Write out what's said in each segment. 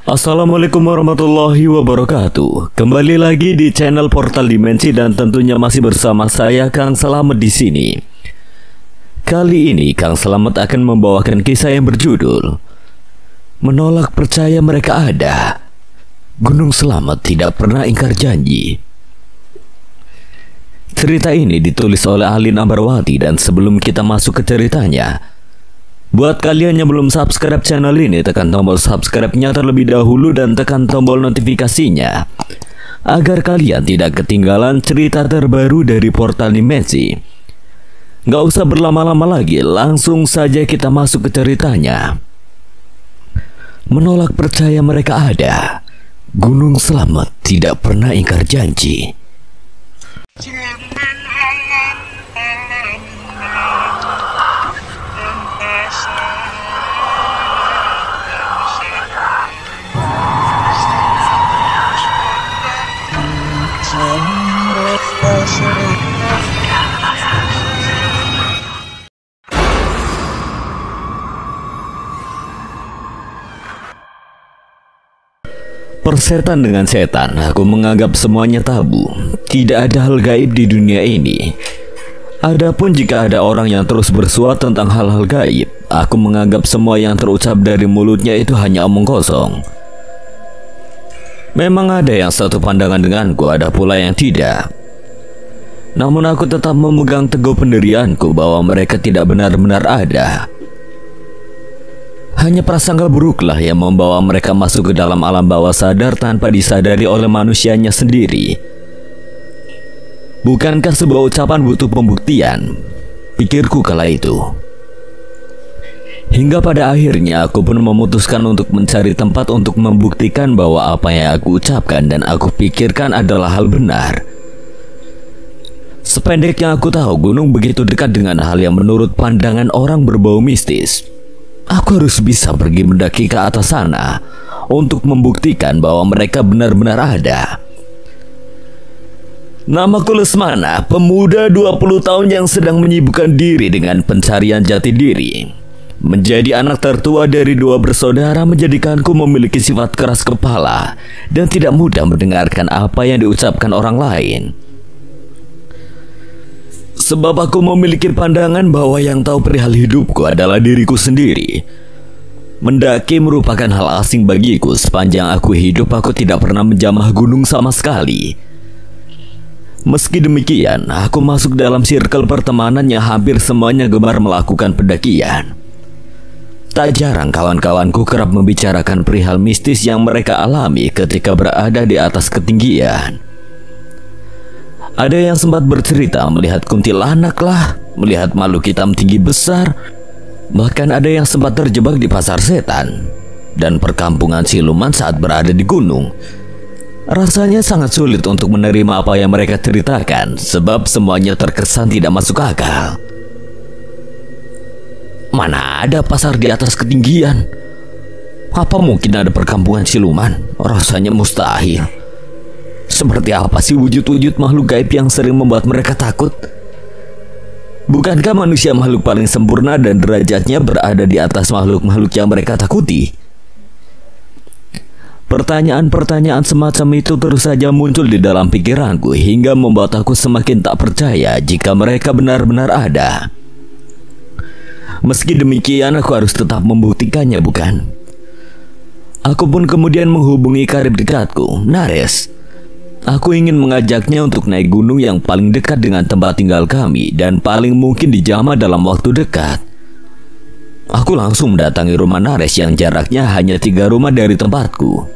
Assalamualaikum warahmatullahi wabarakatuh. Kembali lagi di channel Portal Dimensi dan tentunya masih bersama saya Kang Selamet di sini. Kali ini Kang Selamet akan membawakan kisah yang berjudul Menolak Percaya Mereka Ada. Gunung Selamet tidak pernah ingkar janji. Cerita ini ditulis oleh Alin Ambarwati dan sebelum kita masuk ke ceritanya, buat kalian yang belum subscribe channel ini, tekan tombol subscribe-nya terlebih dahulu dan tekan tombol notifikasinya agar kalian tidak ketinggalan cerita terbaru dari Portal Dimensi. Gak usah berlama-lama lagi, langsung saja kita masuk ke ceritanya. Menolak percaya mereka ada. Gunung Selamet tidak pernah ingkar janji. Persetan dengan setan, aku menganggap semuanya tabu. Tidak ada hal gaib di dunia ini. Adapun jika ada orang yang terus bersuat tentang hal-hal gaib, aku menganggap semua yang terucap dari mulutnya itu hanya omong kosong. Memang ada yang satu pandangan denganku, ada pula yang tidak. Namun aku tetap memegang teguh pendirianku bahwa mereka tidak benar-benar ada. Hanya prasangka buruklah yang membawa mereka masuk ke dalam alam bawah sadar tanpa disadari oleh manusianya sendiri. Bukankah sebuah ucapan butuh pembuktian? Pikirku kala itu. Hingga pada akhirnya aku pun memutuskan untuk mencari tempat untuk membuktikan bahwa apa yang aku ucapkan dan aku pikirkan adalah hal benar. Sependek yang aku tahu, gunung begitu dekat dengan hal yang menurut pandangan orang berbau mistis. Aku harus bisa pergi mendaki ke atas sana untuk membuktikan bahwa mereka benar-benar ada. Namaku Lesmana, pemuda 20 tahun yang sedang menyibukkan diri dengan pencarian jati diri. Menjadi anak tertua dari dua bersaudara menjadikanku memiliki sifat keras kepala dan tidak mudah mendengarkan apa yang diucapkan orang lain. Sebab aku memiliki pandangan bahwa yang tahu perihal hidupku adalah diriku sendiri. Mendaki merupakan hal asing bagiku. Sepanjang aku hidup, aku tidak pernah menjamah gunung sama sekali. Meski demikian, aku masuk dalam circle pertemanan yang hampir semuanya gemar melakukan pendakian. Tak jarang kawan-kawanku kerap membicarakan perihal mistis yang mereka alami ketika berada di atas ketinggian. Ada yang sempat bercerita melihat kuntilanak lah, melihat makhluk hitam tinggi besar. Bahkan ada yang sempat terjebak di pasar setan dan perkampungan siluman saat berada di gunung. Rasanya sangat sulit untuk menerima apa yang mereka ceritakan, sebab semuanya terkesan tidak masuk akal. Mana ada pasar di atas ketinggian? Apa mungkin ada perkampungan siluman? Rasanya mustahil. Seperti apa sih wujud-wujud makhluk gaib yang sering membuat mereka takut? Bukankah manusia makhluk paling sempurna dan derajatnya berada di atas makhluk-makhluk yang mereka takuti? Pertanyaan-pertanyaan semacam itu terus saja muncul di dalam pikiranku hingga membuat aku semakin tak percaya jika mereka benar-benar ada. Meski demikian, aku harus tetap membuktikannya, bukan? Aku pun kemudian menghubungi karib dekatku, Nares. Aku ingin mengajaknya untuk naik gunung yang paling dekat dengan tempat tinggal kami dan paling mungkin dijamah dalam waktu dekat. Aku langsung mendatangi rumah Nares yang jaraknya hanya 3 rumah dari tempatku.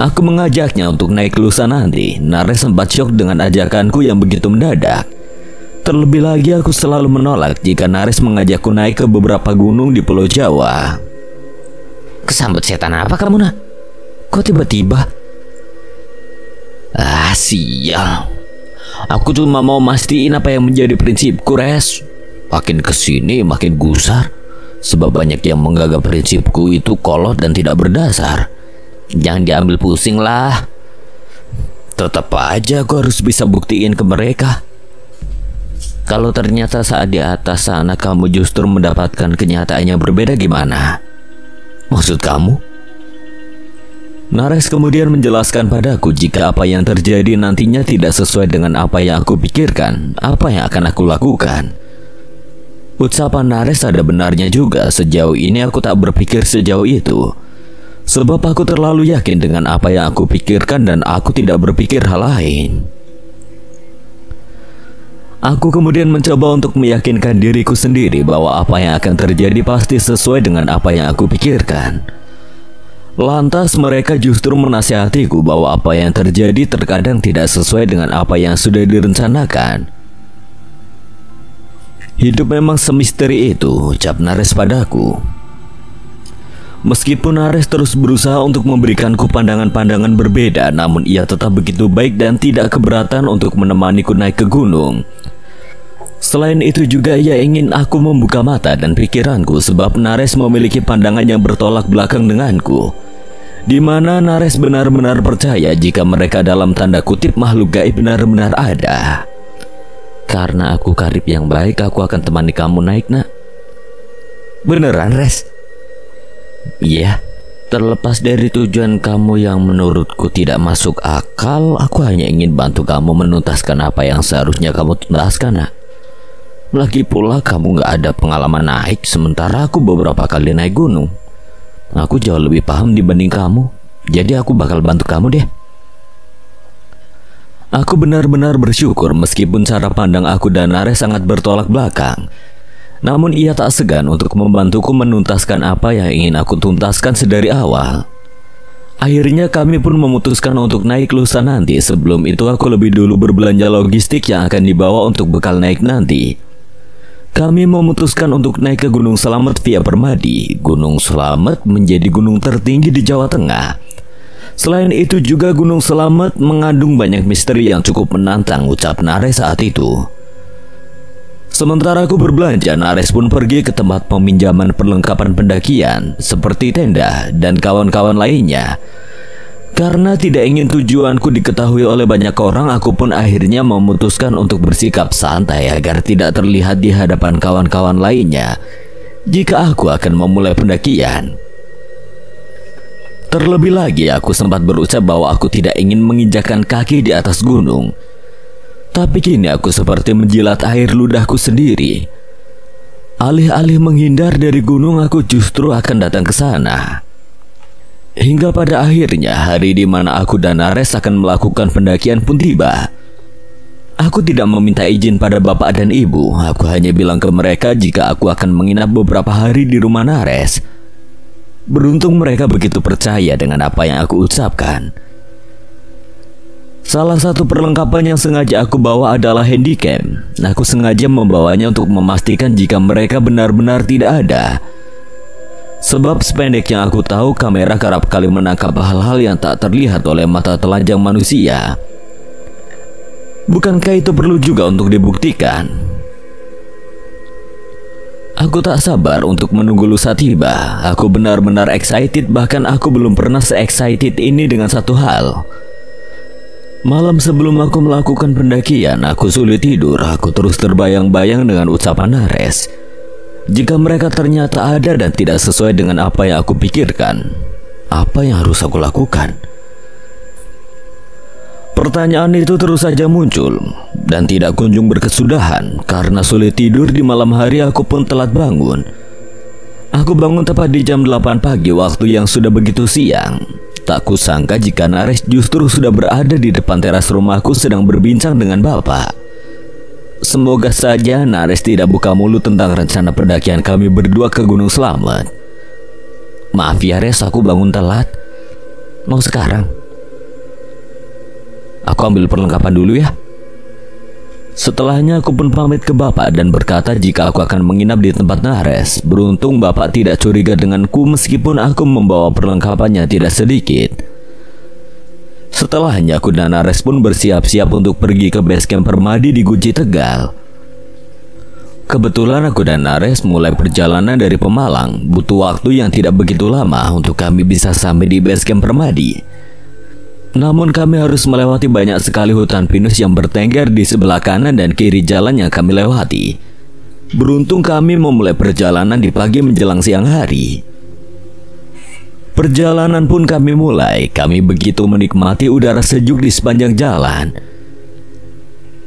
Aku mengajaknya untuk naik lusa nanti. Nares sempat syok dengan ajakanku yang begitu mendadak. Terlebih lagi aku selalu menolak jika Nares mengajakku naik ke beberapa gunung di Pulau Jawa. Kesambet setan apa kamu, nak? Kok tiba-tiba? Ah, sial. Aku cuma mau mastiin apa yang menjadi prinsipku, Res. Makin kesini makin gusar. Sebab banyak yang menganggap prinsipku itu kolot dan tidak berdasar. Jangan diambil pusing lah. Tetap aja aku harus bisa buktiin ke mereka. Kalau ternyata saat di atas sana kamu justru mendapatkan kenyataan yang berbeda, gimana? Maksud kamu? Nares kemudian menjelaskan padaku jika apa yang terjadi nantinya tidak sesuai dengan apa yang aku pikirkan, apa yang akan aku lakukan. Ucapan Nares ada benarnya juga. Sejauh ini aku tak berpikir sejauh itu, sebab aku terlalu yakin dengan apa yang aku pikirkan dan aku tidak berpikir hal lain. Aku kemudian mencoba untuk meyakinkan diriku sendiri bahwa apa yang akan terjadi pasti sesuai dengan apa yang aku pikirkan. Lantas mereka justru menasihatiku bahwa apa yang terjadi terkadang tidak sesuai dengan apa yang sudah direncanakan. Hidup memang semisteri itu, ucap Nares padaku. Meskipun Nares terus berusaha untuk memberikanku pandangan-pandangan berbeda, namun ia tetap begitu baik dan tidak keberatan untuk menemaniku naik ke gunung. Selain itu juga ia ingin aku membuka mata dan pikiranku, sebab Nares memiliki pandangan yang bertolak belakang denganku, di mana Nares benar-benar percaya jika mereka dalam tanda kutip makhluk gaib benar-benar ada. Karena aku karib yang baik, aku akan temani kamu naik, nak. Beneran, Res? Iya. Terlepas dari tujuan kamu yang menurutku tidak masuk akal, aku hanya ingin bantu kamu menuntaskan apa yang seharusnya kamu tuntaskan, nak. Lagi pula kamu gak ada pengalaman naik, sementara aku beberapa kali naik gunung. Aku jauh lebih paham dibanding kamu, jadi aku bakal bantu kamu deh. Aku benar-benar bersyukur meskipun cara pandang aku dan Nares sangat bertolak belakang. Namun ia tak segan untuk membantuku menuntaskan apa yang ingin aku tuntaskan sedari awal. Akhirnya kami pun memutuskan untuk naik lusa nanti. Sebelum itu aku lebih dulu berbelanja logistik yang akan dibawa untuk bekal naik nanti. Kami memutuskan untuk naik ke Gunung Slamet via Permadi. Gunung Slamet menjadi gunung tertinggi di Jawa Tengah. Selain itu juga Gunung Slamet mengandung banyak misteri yang cukup menantang, ucap Nares saat itu. Sementara aku berbelanja, Nares pun pergi ke tempat peminjaman perlengkapan pendakian seperti tenda dan kawan-kawan lainnya. Karena tidak ingin tujuanku diketahui oleh banyak orang, aku pun akhirnya memutuskan untuk bersikap santai agar tidak terlihat di hadapan kawan-kawan lainnya jika aku akan memulai pendakian. Terlebih lagi aku sempat berucap bahwa aku tidak ingin menginjakkan kaki di atas gunung. Tapi kini aku seperti menjilat air ludahku sendiri. Alih-alih menghindar dari gunung, aku justru akan datang ke sana. Hingga pada akhirnya hari di mana aku dan Nares akan melakukan pendakian pun tiba. Aku tidak meminta izin pada bapak dan ibu. Aku hanya bilang ke mereka jika aku akan menginap beberapa hari di rumah Nares. Beruntung mereka begitu percaya dengan apa yang aku ucapkan. Salah satu perlengkapan yang sengaja aku bawa adalah handycam. Aku sengaja membawanya untuk memastikan jika mereka benar-benar tidak ada. Sebab sependek yang aku tahu, kamera kerap kali menangkap hal-hal yang tak terlihat oleh mata telanjang manusia. Bukankah itu perlu juga untuk dibuktikan? Aku tak sabar untuk menunggu lusa tiba. Aku benar-benar excited, bahkan aku belum pernah se-excited ini dengan satu hal. Malam sebelum aku melakukan pendakian, aku sulit tidur. Aku terus terbayang-bayang dengan ucapan Nares. Jika mereka ternyata ada dan tidak sesuai dengan apa yang aku pikirkan, apa yang harus aku lakukan? Pertanyaan itu terus saja muncul dan tidak kunjung berkesudahan. Karena sulit tidur di malam hari, aku pun telat bangun. Aku bangun tepat di jam 8 pagi, waktu yang sudah begitu siang. Tak kusangka jika Nares justru sudah berada di depan teras rumahku sedang berbincang dengan bapak. Semoga saja Nares tidak buka mulut tentang rencana pendakian kami berdua ke Gunung Slamet. Maaf ya Res, aku bangun telat. Mau sekarang? Aku ambil perlengkapan dulu ya. Setelahnya aku pun pamit ke bapak dan berkata jika aku akan menginap di tempat Nares. Beruntung bapak tidak curiga denganku meskipun aku membawa perlengkapannya tidak sedikit. Setelahnya aku dan Nares pun bersiap-siap untuk pergi ke base camp Permadi di Guci, Tegal. Kebetulan aku dan Nares mulai perjalanan dari Pemalang. Butuh waktu yang tidak begitu lama untuk kami bisa sampai di base camp Permadi. Namun kami harus melewati banyak sekali hutan pinus yang bertengger di sebelah kanan dan kiri jalan yang kami lewati. Beruntung kami memulai perjalanan di pagi menjelang siang hari. Perjalanan pun kami mulai. Kami begitu menikmati udara sejuk di sepanjang jalan.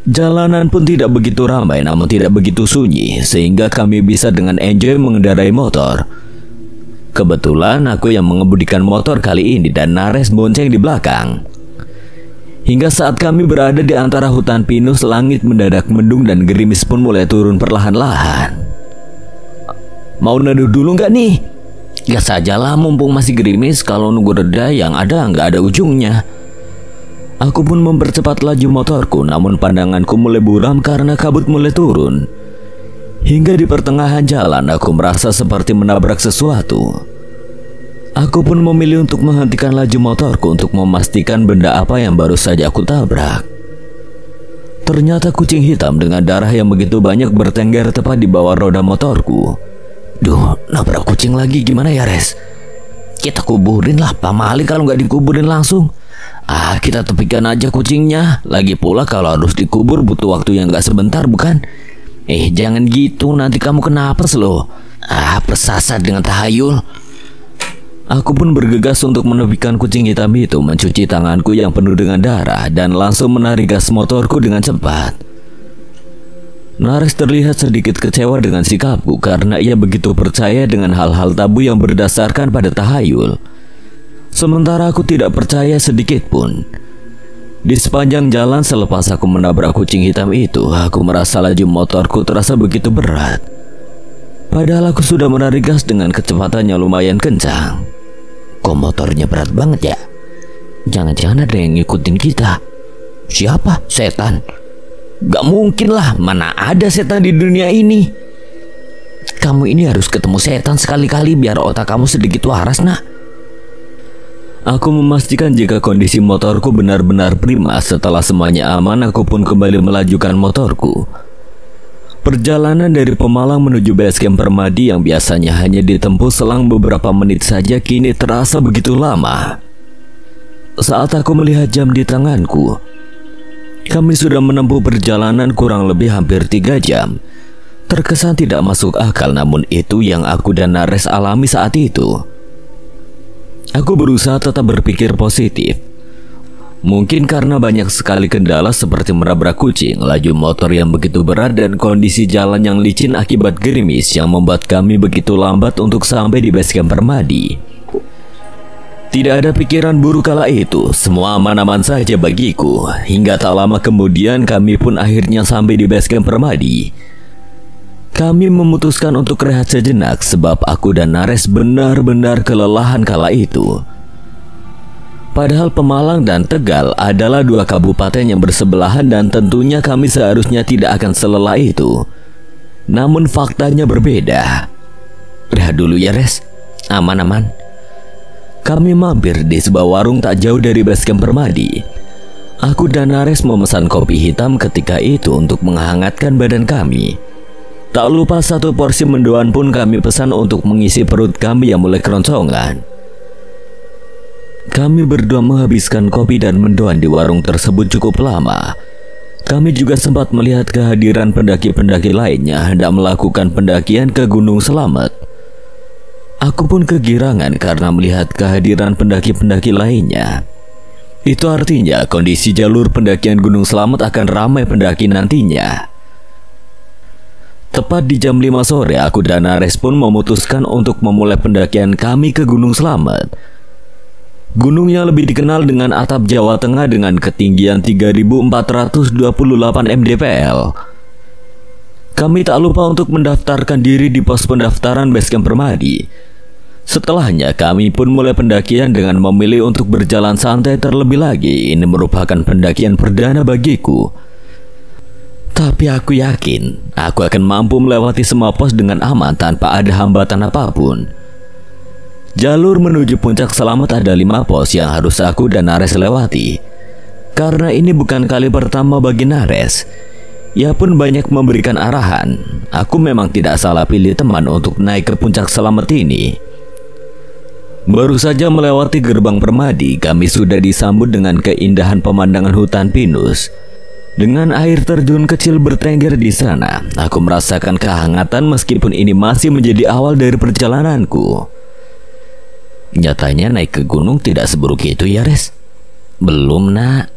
Jalanan pun tidak begitu ramai namun tidak begitu sunyi, sehingga kami bisa dengan enjoy mengendarai motor. Kebetulan aku yang mengemudikan motor kali ini dan Nares bonceng di belakang. Hingga saat kami berada di antara hutan pinus, langit mendadak mendung dan gerimis pun mulai turun perlahan-lahan. Mau neduh dulu nggak nih? Gas sajalah mumpung masih gerimis, kalau nunggu reda yang ada nggak ada ujungnya. Aku pun mempercepat laju motorku, namun pandanganku mulai buram karena kabut mulai turun. Hingga di pertengahan jalan aku merasa seperti menabrak sesuatu. Aku pun memilih untuk menghentikan laju motorku untuk memastikan benda apa yang baru saja aku tabrak. Ternyata kucing hitam dengan darah yang begitu banyak bertengger tepat di bawah roda motorku. Duh, nabrak kucing lagi gimana ya, Res? Kita kuburin lah, pamali kalau nggak dikuburin langsung. Kita tepikan aja kucingnya. Lagi pula kalau harus dikubur butuh waktu yang nggak sebentar, bukan? Jangan gitu, nanti kamu kena apes loh. Persasat dengan tahayul. Aku pun bergegas untuk menepikan kucing hitam itu, mencuci tanganku yang penuh dengan darah, dan langsung menarik gas motorku dengan cepat. Nares terlihat sedikit kecewa dengan sikapku karena ia begitu percaya dengan hal-hal tabu yang berdasarkan pada tahayul. Sementara aku tidak percaya sedikit pun. Di sepanjang jalan selepas aku menabrak kucing hitam itu, aku merasa laju motorku terasa begitu berat. Padahal aku sudah menarik gas dengan kecepatan yang lumayan kencang. Kok motornya berat banget ya? Jangan-jangan ada yang ngikutin kita. Siapa? Setan? Gak mungkin lah, mana ada setan di dunia ini. Kamu ini harus ketemu setan sekali-kali biar otak kamu sedikit waras, nak. Aku memastikan jika kondisi motorku benar-benar prima. Setelah semuanya aman, aku pun kembali melajukan motorku. Perjalanan dari Pemalang menuju basecamp Permadi yang biasanya hanya ditempuh selang beberapa menit saja kini terasa begitu lama. Saat aku melihat jam di tanganku, kami sudah menempuh perjalanan kurang lebih hampir 3 jam. Terkesan tidak masuk akal, namun itu yang aku dan Nares alami saat itu. Aku berusaha tetap berpikir positif. Mungkin karena banyak sekali kendala seperti menabrak kucing, laju motor yang begitu berat, dan kondisi jalan yang licin akibat gerimis yang membuat kami begitu lambat untuk sampai di basecamp Permadi. Tidak ada pikiran buruk kala itu, semua aman-aman saja bagiku. Hingga tak lama kemudian kami pun akhirnya sampai di basecamp Permadi. Kami memutuskan untuk rehat sejenak sebab aku dan Nares benar-benar kelelahan kala itu. Padahal Pemalang dan Tegal adalah 2 kabupaten yang bersebelahan dan tentunya kami seharusnya tidak akan selelah itu. Namun faktanya berbeda. Rehat dulu ya, Res. Aman-aman. Kami mampir di sebuah warung tak jauh dari basecamp Permadi. Aku dan Nares memesan kopi hitam ketika itu untuk menghangatkan badan kami. Tak lupa 1 porsi mendoan pun kami pesan untuk mengisi perut kami yang mulai keroncongan. Kami berdua menghabiskan kopi dan mendoan di warung tersebut cukup lama. Kami juga sempat melihat kehadiran pendaki-pendaki lainnya hendak melakukan pendakian ke Gunung Selamet. Aku pun kegirangan karena melihat kehadiran pendaki-pendaki lainnya. Itu artinya kondisi jalur pendakian Gunung Selamet akan ramai pendaki nantinya. Tepat di jam 5 sore, aku dan Nares pun memutuskan untuk memulai pendakian kami ke Gunung Selamet. Gunung yang lebih dikenal dengan atap Jawa Tengah dengan ketinggian 3.428 mdpl. Kami tak lupa untuk mendaftarkan diri di pos pendaftaran basecamp Permadi. Setelahnya kami pun mulai pendakian dengan memilih untuk berjalan santai terlebih lagi. Ini merupakan pendakian perdana bagiku. Tapi aku yakin aku akan mampu melewati semua pos dengan aman tanpa ada hambatan apapun. Jalur menuju puncak Selamet ada 5 pos yang harus aku dan Nares lewati. Karena ini bukan kali pertama bagi Nares, ia pun banyak memberikan arahan. Aku memang tidak salah pilih teman untuk naik ke puncak Selamet ini. Baru saja melewati gerbang Permadi, kami sudah disambut dengan keindahan pemandangan hutan pinus. Dengan air terjun kecil bertengger di sana, aku merasakan kehangatan meskipun ini masih menjadi awal dari perjalananku. Nyatanya naik ke gunung tidak seburuk itu ya, Res. Belum, nak.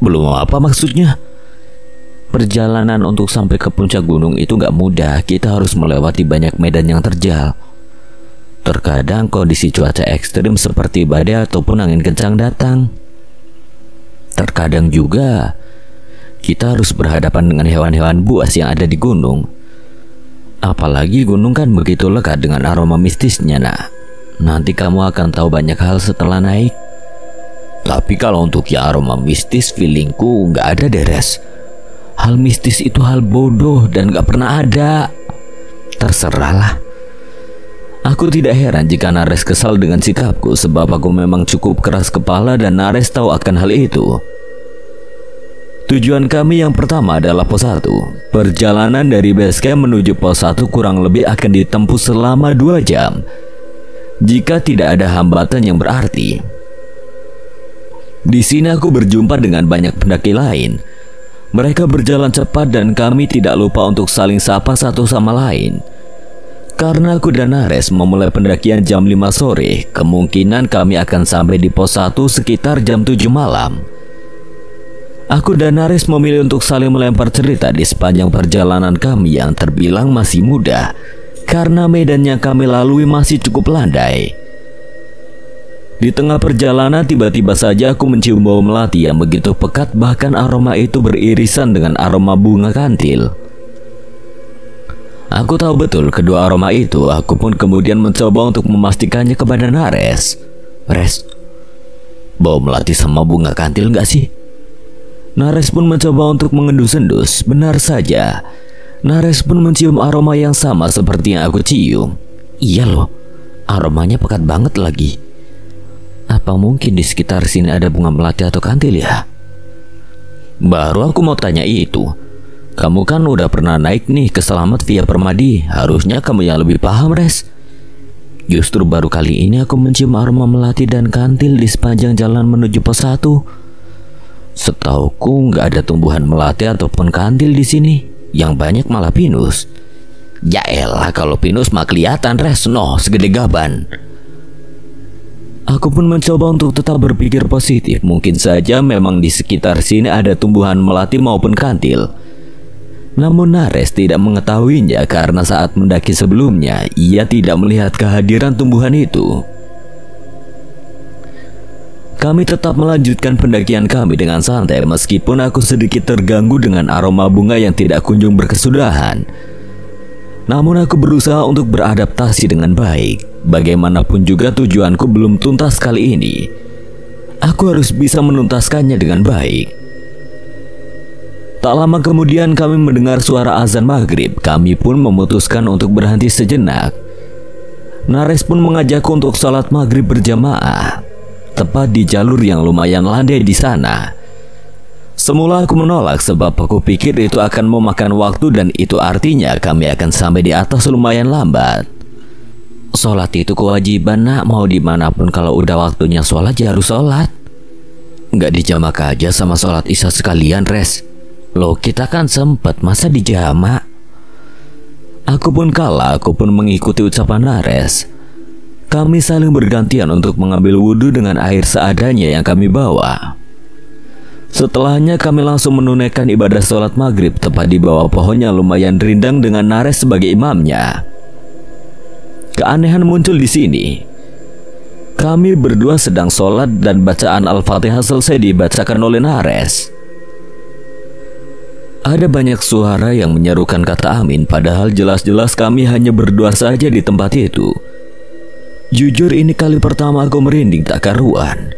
Belum apa maksudnya? Perjalanan untuk sampai ke puncak gunung itu gak mudah. Kita harus melewati banyak medan yang terjal. Terkadang kondisi cuaca ekstrim seperti badai ataupun angin kencang datang. Terkadang juga kita harus berhadapan dengan hewan-hewan buas yang ada di gunung. Apalagi gunung kan begitu lekat dengan aroma mistisnya, nak. Nanti kamu akan tahu banyak hal setelah naik. Tapi kalau untuk yang aroma mistis, feelingku gak ada deh, Res. Hal mistis itu hal bodoh dan gak pernah ada. Terserahlah. Aku tidak heran jika Nares kesal dengan sikapku, sebab aku memang cukup keras kepala dan Nares tahu akan hal itu. Tujuan kami yang pertama adalah pos 1. Perjalanan dari base camp menuju pos 1 kurang lebih akan ditempuh selama 2 jam, jika tidak ada hambatan yang berarti. Di sini aku berjumpa dengan banyak pendaki lain. Mereka berjalan cepat dan kami tidak lupa untuk saling sapa satu sama lain. Karena aku dan Nares memulai pendakian jam 5 sore, kemungkinan kami akan sampai di pos 1 sekitar jam 7 malam. Aku dan Nares memilih untuk saling melempar cerita di sepanjang perjalanan kami yang terbilang masih mudah, karena medan yang kami lalui masih cukup landai. Di tengah perjalanan tiba-tiba saja aku mencium bau melati yang begitu pekat, bahkan aroma itu beririsan dengan aroma bunga kantil. Aku tahu betul kedua aroma itu. Aku pun kemudian mencoba untuk memastikannya kepada Nares. Res, bau melati sama bunga kantil gak sih? Nares pun mencoba untuk mengendus-endus. Benar saja, Nares pun mencium aroma yang sama seperti yang aku cium. Iya loh, aromanya pekat banget lagi. Apa mungkin di sekitar sini ada bunga melati atau kantil ya? Baru aku mau tanya itu. Kamu kan udah pernah naik nih ke Selamat via Permadi. Harusnya kamu yang lebih paham, Res. Justru baru kali ini aku mencium aroma melati dan kantil di sepanjang jalan menuju pos 1. Setauku nggak ada tumbuhan melati ataupun kantil di sini. Yang banyak malah pinus. Ya elah, kalau pinus mah kelihatan, Res. Noh, segede gaban. Aku pun mencoba untuk tetap berpikir positif. Mungkin saja memang di sekitar sini ada tumbuhan melati maupun kantil. Namun Nares tidak mengetahuinya karena saat mendaki sebelumnya ia tidak melihat kehadiran tumbuhan itu. Kami tetap melanjutkan pendakian kami dengan santai meskipun aku sedikit terganggu dengan aroma bunga yang tidak kunjung berkesudahan. Namun aku berusaha untuk beradaptasi dengan baik. Bagaimanapun juga tujuanku belum tuntas kali ini. Aku harus bisa menuntaskannya dengan baik. Tak lama kemudian kami mendengar suara azan maghrib. Kami pun memutuskan untuk berhenti sejenak. Nares pun mengajakku untuk sholat maghrib berjamaah, tepat di jalur yang lumayan landai di sana. Semula aku menolak sebab aku pikir itu akan memakan waktu dan itu artinya kami akan sampai di atas lumayan lambat. Sholat itu kewajiban, nak. Mau dimanapun kalau udah waktunya sholat ya harus sholat. Nggak dijamak aja sama sholat isya sekalian, Res. Loh, kita kan sempet, masa dijamak? Aku pun kalah, aku pun mengikuti ucapan Nares. Kami saling bergantian untuk mengambil wudhu dengan air seadanya yang kami bawa. Setelahnya kami langsung menunaikan ibadah sholat maghrib tepat di bawah pohon yang lumayan rindang dengan Nares sebagai imamnya. Keanehan muncul di sini. Kami berdua sedang sholat dan bacaan Al-Fatihah selesai dibacakan oleh Nares. Ada banyak suara yang menyerukan kata amin, padahal jelas-jelas kami hanya berdua saja di tempat itu. Jujur ini kali pertama aku merinding tak karuan.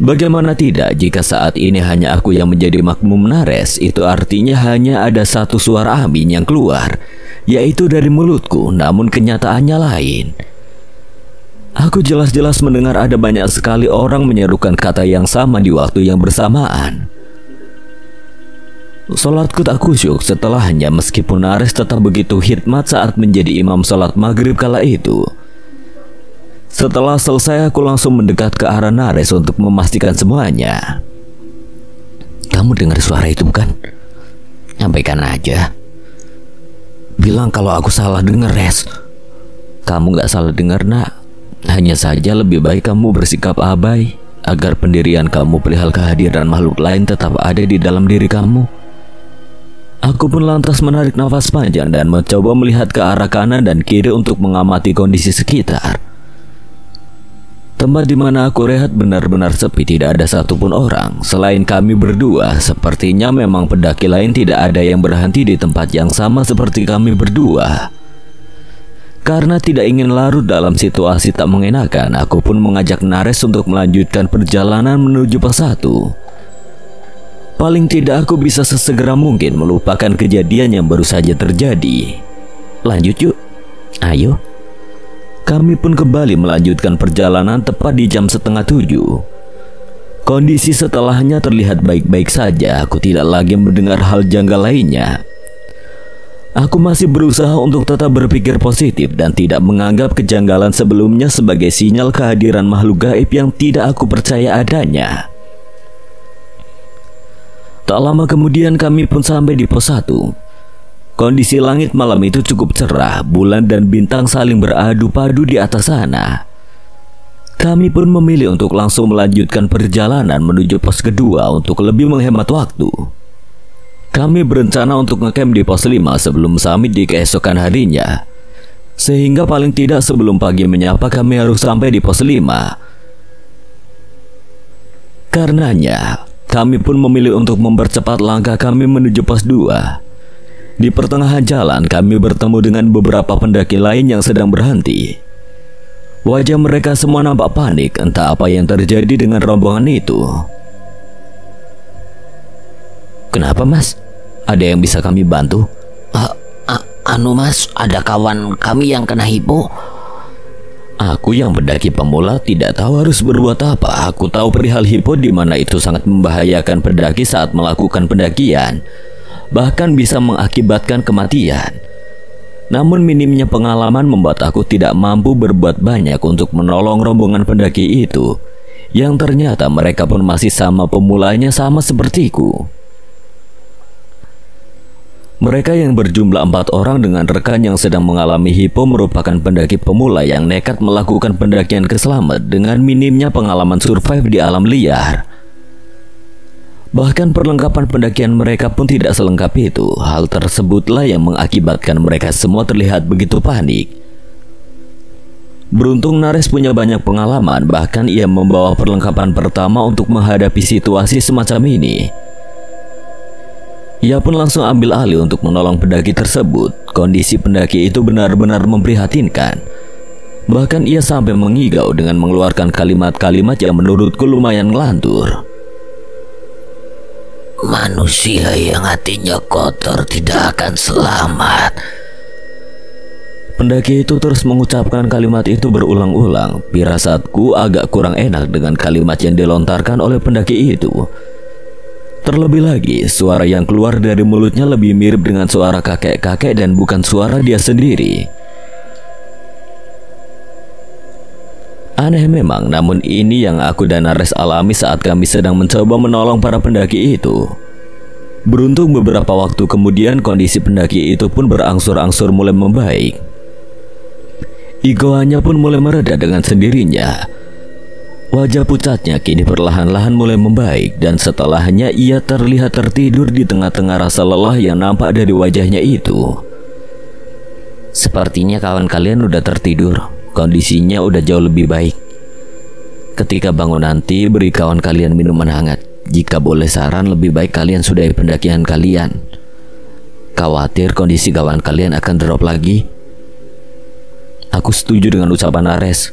Bagaimana tidak jika saat ini hanya aku yang menjadi makmum Nares? Itu artinya hanya ada satu suara amin yang keluar, yaitu dari mulutku, namun kenyataannya lain. Aku jelas-jelas mendengar ada banyak sekali orang menyerukan kata yang sama di waktu yang bersamaan. Sholatku tak khusyuk setelahnya meskipun Nares tetap begitu khidmat saat menjadi imam sholat maghrib kala itu. Setelah selesai aku langsung mendekat ke arah Nares untuk memastikan semuanya. Kamu dengar suara itu bukan? Nyampaikan aja. Bilang kalau aku salah dengar, Res. Kamu gak salah dengar, nak. Hanya saja lebih baik kamu bersikap abai agar pendirian kamu perihal kehadiran makhluk lain tetap ada di dalam diri kamu. Aku pun lantas menarik nafas panjang dan mencoba melihat ke arah kanan dan kiri untuk mengamati kondisi sekitar. Tempat di mana aku rehat benar-benar sepi, tidak ada satupun orang. Selain kami berdua, sepertinya memang pendaki lain tidak ada yang berhenti di tempat yang sama seperti kami berdua. Karena tidak ingin larut dalam situasi tak mengenakan, aku pun mengajak Nares untuk melanjutkan perjalanan menuju pos 1. Paling tidak aku bisa sesegera mungkin melupakan kejadian yang baru saja terjadi. Lanjut yuk. Ayo. Kami pun kembali melanjutkan perjalanan tepat di jam 6:30. Kondisi setelahnya terlihat baik-baik saja. Aku tidak lagi mendengar hal janggal lainnya. Aku masih berusaha untuk tetap berpikir positif dan tidak menganggap kejanggalan sebelumnya sebagai sinyal kehadiran makhluk gaib yang tidak aku percaya adanya. Tak lama kemudian kami pun sampai di pos 1. Kondisi langit malam itu cukup cerah, bulan dan bintang saling beradu padu di atas sana. Kami pun memilih untuk langsung melanjutkan perjalanan menuju pos kedua untuk lebih menghemat waktu. Kami berencana untuk ngecamp di pos 5 sebelum summit di keesokan harinya. Sehingga paling tidak sebelum pagi menyapa kami harus sampai di pos 5. Karenanya, kami pun memilih untuk mempercepat langkah kami menuju pos 2. Di pertengahan jalan kami bertemu dengan beberapa pendaki lain yang sedang berhenti. Wajah mereka semua nampak panik, entah apa yang terjadi dengan rombongan itu. Kenapa mas? Ada yang bisa kami bantu? Anu mas, ada kawan kami yang kena hipo. Aku yang pendaki pemula tidak tahu harus berbuat apa. Aku tahu perihal hipo di mana itu sangat membahayakan pendaki saat melakukan pendakian. Bahkan bisa mengakibatkan kematian. Namun minimnya pengalaman membuat aku tidak mampu berbuat banyak untuk menolong rombongan pendaki itu, yang ternyata mereka pun masih sama pemulanya sama sepertiku. Mereka yang berjumlah 4 orang dengan rekan yang sedang mengalami hipo merupakan pendaki pemula yang nekat melakukan pendakian ke Slamet dengan minimnya pengalaman survive di alam liar. Bahkan perlengkapan pendakian mereka pun tidak selengkap itu. Hal tersebutlah yang mengakibatkan mereka semua terlihat begitu panik. Beruntung Nares punya banyak pengalaman, bahkan ia membawa perlengkapan pertama untuk menghadapi situasi semacam ini. Ia pun langsung ambil alih untuk menolong pendaki tersebut. Kondisi pendaki itu benar-benar memprihatinkan. Bahkan ia sampai mengigau dengan mengeluarkan kalimat-kalimat yang menurutku lumayan ngelantur. Manusia yang hatinya kotor tidak akan selamat. Pendaki itu terus mengucapkan kalimat itu berulang-ulang. Firasatku agak kurang enak dengan kalimat yang dilontarkan oleh pendaki itu. Terlebih lagi, suara yang keluar dari mulutnya lebih mirip dengan suara kakek-kakek dan bukan suara dia sendiri. Aneh memang, namun ini yang aku dan Nares alami saat kami sedang mencoba menolong para pendaki itu. Beruntung beberapa waktu kemudian kondisi pendaki itu pun berangsur-angsur mulai membaik. Igoannya pun mulai mereda dengan sendirinya. Wajah pucatnya kini perlahan-lahan mulai membaik dan setelahnya ia terlihat tertidur di tengah-tengah rasa lelah yang nampak dari wajahnya itu. Sepertinya kawan kalian udah tertidur. Kondisinya udah jauh lebih baik. Ketika bangun nanti, beri kawan kalian minuman hangat. Jika boleh saran, lebih baik kalian sudahi pendakian kalian. Khawatir kondisi kawan kalian akan drop lagi. Aku setuju dengan ucapan Nares.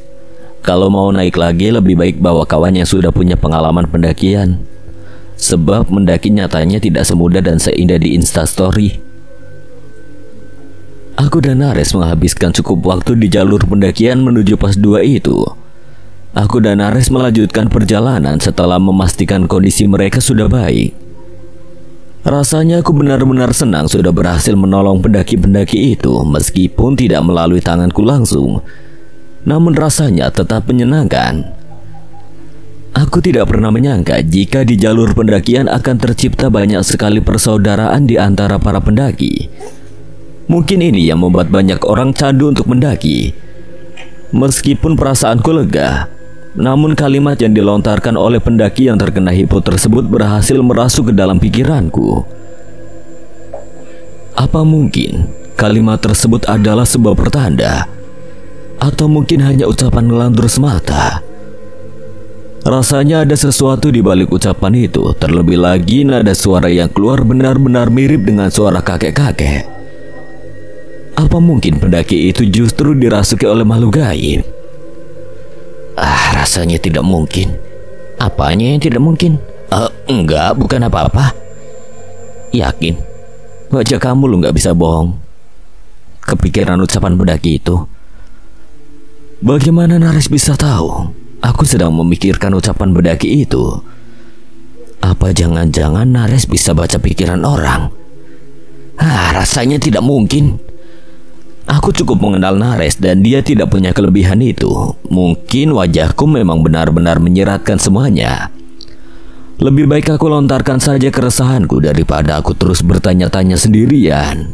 Kalau mau naik lagi, lebih baik bawa kawan yang sudah punya pengalaman pendakian. Sebab mendaki nyatanya tidak semudah dan seindah di Instastory. Aku dan Nares menghabiskan cukup waktu di jalur pendakian menuju pos 2 itu. Aku dan Nares melanjutkan perjalanan setelah memastikan kondisi mereka sudah baik. Rasanya aku benar-benar senang sudah berhasil menolong pendaki-pendaki itu, meskipun tidak melalui tanganku langsung. Namun rasanya tetap menyenangkan. Aku tidak pernah menyangka jika di jalur pendakian akan tercipta banyak sekali persaudaraan di antara para pendaki. Mungkin ini yang membuat banyak orang candu untuk mendaki. Meskipun perasaanku lega, namun kalimat yang dilontarkan oleh pendaki yang terkena hipo tersebut berhasil merasuk ke dalam pikiranku. Apa mungkin kalimat tersebut adalah sebuah pertanda? Atau mungkin hanya ucapan ngelantur semata? Rasanya ada sesuatu di balik ucapan itu. Terlebih lagi nada suara yang keluar benar-benar mirip dengan suara kakek-kakek. Apa mungkin pendaki itu justru dirasuki oleh makhluk gaib? Rasanya tidak mungkin. Apanya yang tidak mungkin? Enggak, bukan apa-apa. Yakin? Wajah kamu lu gak bisa bohong. Kepikiran ucapan pendaki itu. Bagaimana Nares bisa tahu aku sedang memikirkan ucapan pendaki itu? Apa jangan-jangan Nares bisa baca pikiran orang? Rasanya tidak mungkin. Aku cukup mengenal Nares dan dia tidak punya kelebihan itu. Mungkin wajahku memang benar-benar menyeratkan semuanya. Lebih baik aku lontarkan saja keresahanku daripada aku terus bertanya-tanya sendirian.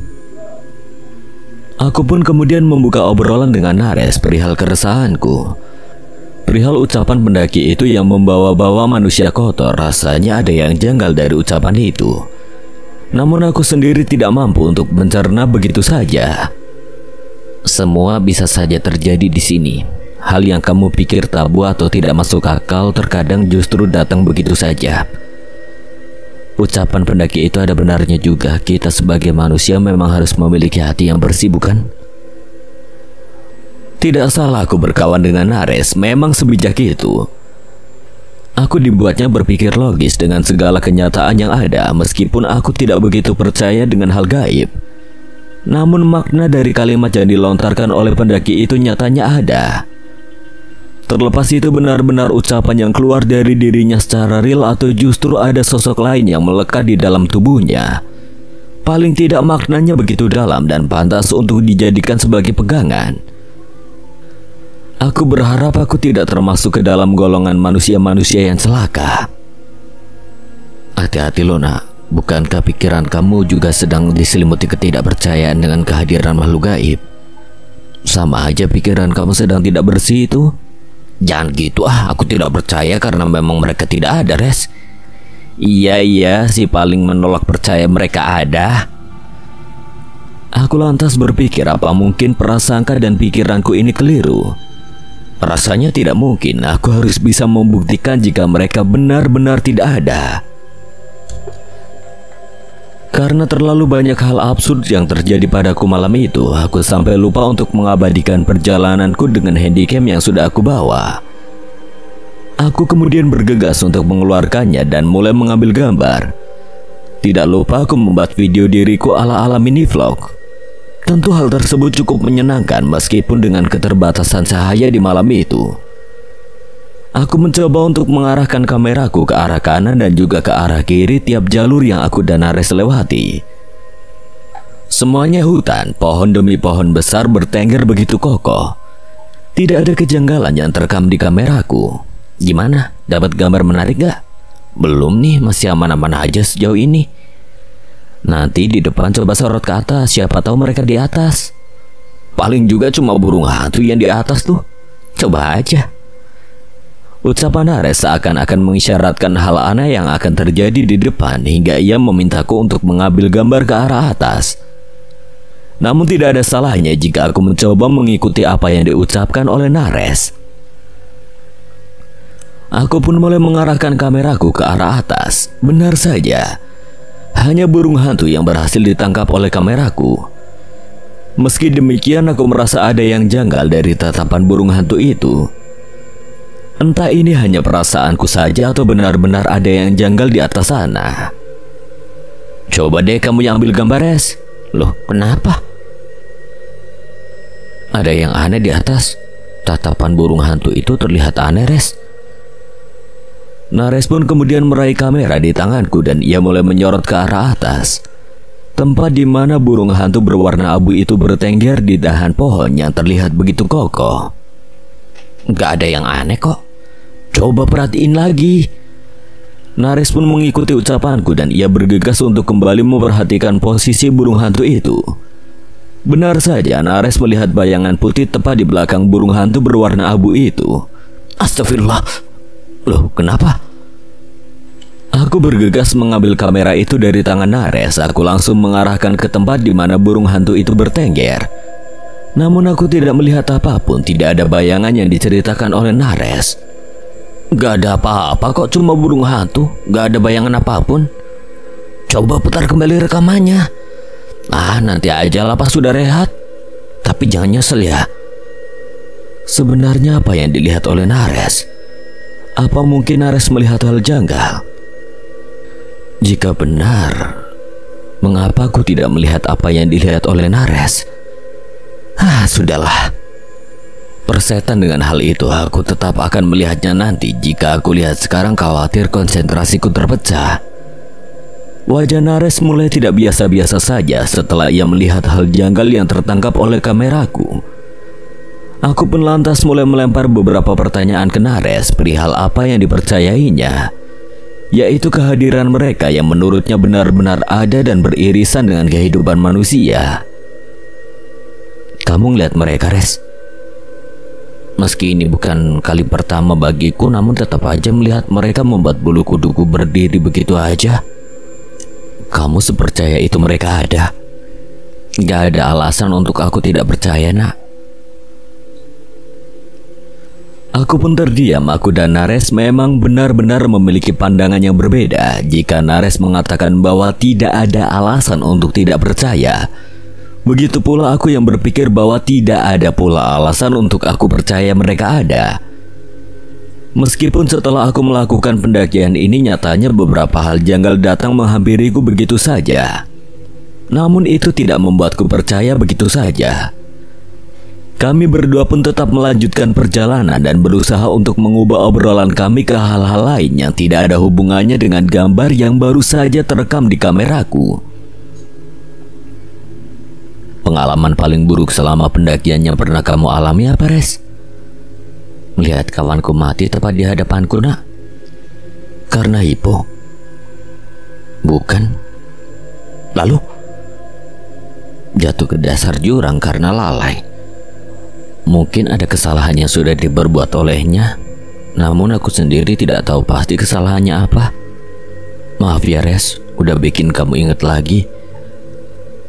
Aku pun kemudian membuka obrolan dengan Nares perihal keresahanku. Perihal ucapan pendaki itu yang membawa-bawa manusia kotor. Rasanya ada yang janggal dari ucapan itu. Namun aku sendiri tidak mampu untuk mencerna begitu saja. Semua bisa saja terjadi di sini. Hal yang kamu pikir tabu atau tidak masuk akal terkadang justru datang begitu saja. Ucapan pendaki itu ada benarnya juga. Kita sebagai manusia memang harus memiliki hati yang bersih, bukan? Tidak salah aku berkawan dengan Nares. Memang sebijak itu. Aku dibuatnya berpikir logis dengan segala kenyataan yang ada. Meskipun aku tidak begitu percaya dengan hal gaib, namun makna dari kalimat yang dilontarkan oleh pendaki itu nyatanya ada. Terlepas itu benar-benar ucapan yang keluar dari dirinya secara real atau justru ada sosok lain yang melekat di dalam tubuhnya. Paling tidak maknanya begitu dalam dan pantas untuk dijadikan sebagai pegangan. Aku berharap aku tidak termasuk ke dalam golongan manusia-manusia yang celaka. Hati-hati lo nak. Bukankah pikiran kamu juga sedang diselimuti ketidakpercayaan dengan kehadiran makhluk gaib? Sama aja pikiran kamu sedang tidak bersih itu. Jangan gitu aku tidak percaya karena memang mereka tidak ada, Res. Iya, si paling menolak percaya mereka ada. Aku lantas berpikir apa mungkin prasangka dan pikiranku ini keliru. Rasanya tidak mungkin. Aku harus bisa membuktikan jika mereka benar-benar tidak ada. Karena terlalu banyak hal absurd yang terjadi padaku malam itu, aku sampai lupa untuk mengabadikan perjalananku dengan handycam yang sudah aku bawa. Aku kemudian bergegas untuk mengeluarkannya dan mulai mengambil gambar. Tidak lupa aku membuat video diriku ala-ala mini vlog. Tentu hal tersebut cukup menyenangkan meskipun dengan keterbatasan cahaya di malam itu. Aku mencoba untuk mengarahkan kameraku ke arah kanan dan juga ke arah kiri tiap jalur yang aku dan Nares lewati. Semuanya hutan, pohon demi pohon besar bertengger begitu kokoh. Tidak ada kejanggalan yang terekam di kameraku. Gimana? Dapat gambar menarik gak? Belum nih, masih aman-aman aja sejauh ini. Nanti di depan coba sorot ke atas, siapa tahu mereka di atas. Paling juga cuma burung hantu yang di atas tuh. Coba aja. Ucapan Nares seakan-akan mengisyaratkan hal aneh yang akan terjadi di depan hingga ia memintaku untuk mengambil gambar ke arah atas. Namun tidak ada salahnya jika aku mencoba mengikuti apa yang diucapkan oleh Nares. Aku pun mulai mengarahkan kameraku ke arah atas. Benar saja, hanya burung hantu yang berhasil ditangkap oleh kameraku. Meski demikian aku merasa ada yang janggal dari tatapan burung hantu itu. Entah ini hanya perasaanku saja atau benar-benar ada yang janggal di atas sana. Coba deh kamu yang ambil gambar, Res. Loh, kenapa? Ada yang aneh di atas. Tatapan burung hantu itu terlihat aneh, Res. Nares pun kemudian meraih kamera di tanganku dan ia mulai menyorot ke arah atas. Tempat di mana burung hantu berwarna abu itu bertengger di dahan pohon yang terlihat begitu kokoh. Gak ada yang aneh kok. Coba perhatiin lagi. Nares pun mengikuti ucapanku dan ia bergegas untuk kembali memperhatikan posisi burung hantu itu. Benar saja, Nares melihat bayangan putih tepat di belakang burung hantu berwarna abu itu. Astagfirullah. Loh, kenapa? Aku bergegas mengambil kamera itu dari tangan Nares. Aku langsung mengarahkan ke tempat di mana burung hantu itu bertengger. Namun aku tidak melihat apapun. Tidak ada bayangan yang diceritakan oleh Nares. Gak ada apa-apa kok, cuma burung hantu. Gak ada bayangan apapun. Coba putar kembali rekamannya. Nanti aja lah pas sudah rehat. Tapi jangan nyesel ya. Sebenarnya apa yang dilihat oleh Nares? Apa mungkin Nares melihat hal janggal? Jika benar, mengapa aku tidak melihat apa yang dilihat oleh Nares? Sudahlah. Persetan dengan hal itu, aku tetap akan melihatnya nanti. Jika aku lihat sekarang, khawatir konsentrasiku terpecah. Wajah Nares mulai tidak biasa-biasa saja setelah ia melihat hal janggal yang tertangkap oleh kameraku. Aku pun lantas mulai melempar beberapa pertanyaan ke Nares perihal apa yang dipercayainya, yaitu kehadiran mereka yang menurutnya benar-benar ada dan beririsan dengan kehidupan manusia. Kamu ngeliat mereka, Res? Meski ini bukan kali pertama bagiku, namun tetap aja melihat mereka membuat bulu kuduku berdiri begitu aja. Kamu sepercaya itu mereka ada? Gak ada alasan untuk aku tidak percaya, nak. Aku pun terdiam. Aku dan Nares memang benar-benar memiliki pandangan yang berbeda. Jika Nares mengatakan bahwa tidak ada alasan untuk tidak percaya, begitu pula aku yang berpikir bahwa tidak ada pula alasan untuk aku percaya mereka ada. Meskipun setelah aku melakukan pendakian ini nyatanya beberapa hal janggal datang menghampiriku begitu saja, namun itu tidak membuatku percaya begitu saja. Kami berdua pun tetap melanjutkan perjalanan dan berusaha untuk mengubah obrolan kami ke hal-hal lain yang tidak ada hubungannya dengan gambar yang baru saja terekam di kameraku. Pengalaman paling buruk selama pendakian yang pernah kamu alami apa, Res? Melihat kawanku mati tepat di hadapanku, nak. Karena hipo? Bukan. Lalu? Jatuh ke dasar jurang karena lalai. Mungkin ada kesalahan yang sudah diperbuat olehnya, namun aku sendiri tidak tahu pasti kesalahannya apa. Maaf ya, Res, udah bikin kamu ingat lagi.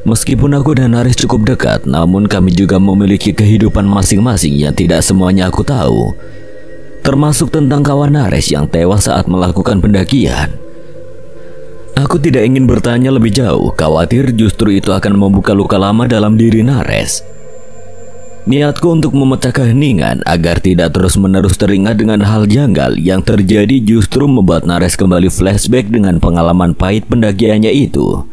Meskipun aku dan Nares cukup dekat, namun kami juga memiliki kehidupan masing-masing yang tidak semuanya aku tahu, termasuk tentang kawan Nares yang tewas saat melakukan pendakian. Aku tidak ingin bertanya lebih jauh, khawatir justru itu akan membuka luka lama dalam diri Nares. Niatku untuk memecah keheningan agar tidak terus-menerus teringat dengan hal janggal yang terjadi justru membuat Nares kembali flashback dengan pengalaman pahit pendakiannya itu.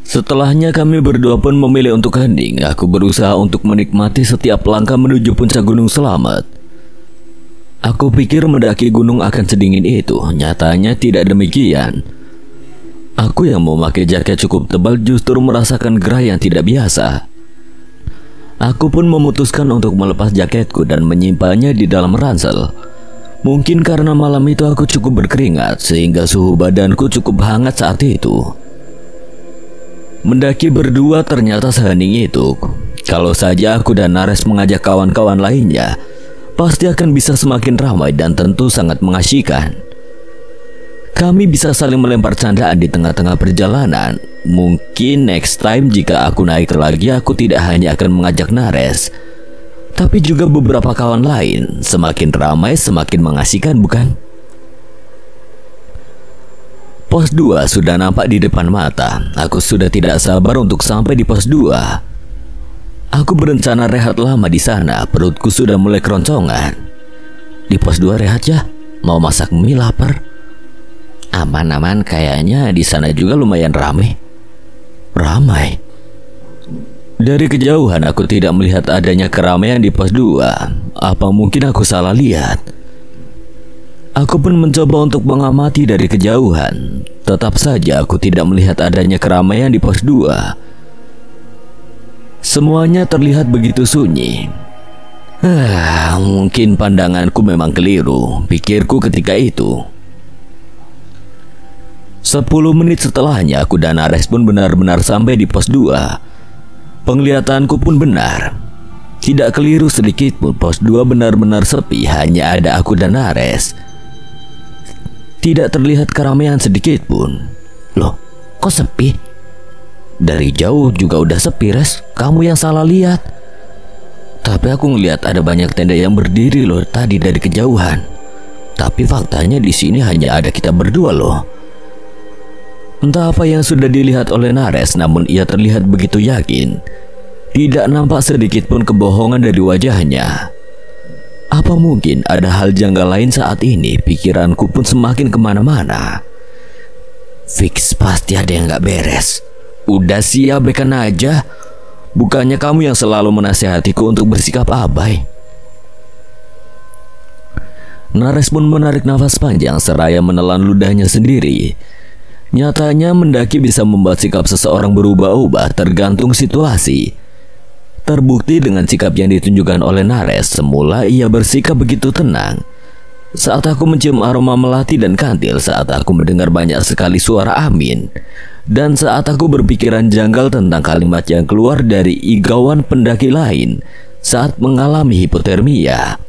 Setelahnya kami berdua pun memilih untuk hening. Aku berusaha untuk menikmati setiap langkah menuju puncak Gunung Selamat. Aku pikir mendaki gunung akan sedingin itu. Nyatanya tidak demikian. Aku yang memakai jaket cukup tebal justru merasakan gerah yang tidak biasa. Aku pun memutuskan untuk melepas jaketku dan menyimpannya di dalam ransel. Mungkin karena malam itu aku cukup berkeringat sehingga suhu badanku cukup hangat saat itu. Mendaki berdua ternyata sehening itu. Kalau saja aku dan Nares mengajak kawan-kawan lainnya, pasti akan bisa semakin ramai dan tentu sangat mengasyikkan. Kami bisa saling melempar candaan di tengah-tengah perjalanan. Mungkin next time jika aku naik lagi, aku tidak hanya akan mengajak Nares, tapi juga beberapa kawan lain. Semakin ramai semakin mengasyikkan, bukan? Pos 2 sudah nampak di depan mata. Aku sudah tidak sabar untuk sampai di pos 2. Aku berencana rehat lama di sana. Perutku sudah mulai keroncongan. Di pos 2 rehat ya? Mau masak mie, lapar. Aman-aman, kayaknya di sana juga lumayan ramai. Ramai? Dari kejauhan aku tidak melihat adanya keramaian di pos 2. Apa mungkin aku salah lihat? Aku pun mencoba untuk mengamati dari kejauhan. Tetap saja aku tidak melihat adanya keramaian di pos 2. Semuanya terlihat begitu sunyi. Mungkin pandanganku memang keliru, pikirku ketika itu. 10 menit setelahnya aku dan Nares pun benar-benar sampai di pos 2. Penglihatanku pun benar. Tidak keliru sedikit pun, pos 2 benar-benar sepi, hanya ada aku dan Nares. Tidak terlihat keramaian sedikit pun. Loh, kok sepi? Dari jauh juga udah sepi, Res. Kamu yang salah lihat. Tapi aku ngelihat ada banyak tenda yang berdiri loh tadi dari kejauhan. Tapi faktanya di sini hanya ada kita berdua loh. Entah apa yang sudah dilihat oleh Nares, namun ia terlihat begitu yakin. Tidak nampak sedikit pun kebohongan dari wajahnya. Apa mungkin ada hal janggal lain saat ini? Pikiranku pun semakin kemana-mana. Fix pasti ada yang gak beres. Udah siap berikan aja. Bukannya kamu yang selalu menasihatiku untuk bersikap abai. Nares pun menarik nafas panjang seraya menelan ludahnya sendiri. Nyatanya mendaki bisa membuat sikap seseorang berubah-ubah tergantung situasi. Terbukti dengan sikap yang ditunjukkan oleh Nares, semula ia bersikap begitu tenang. Saat aku mencium aroma melati dan kantil, saat aku mendengar banyak sekali suara amin, dan saat aku berpikiran janggal tentang kalimat yang keluar dari igawan pendaki lain saat mengalami hipotermia.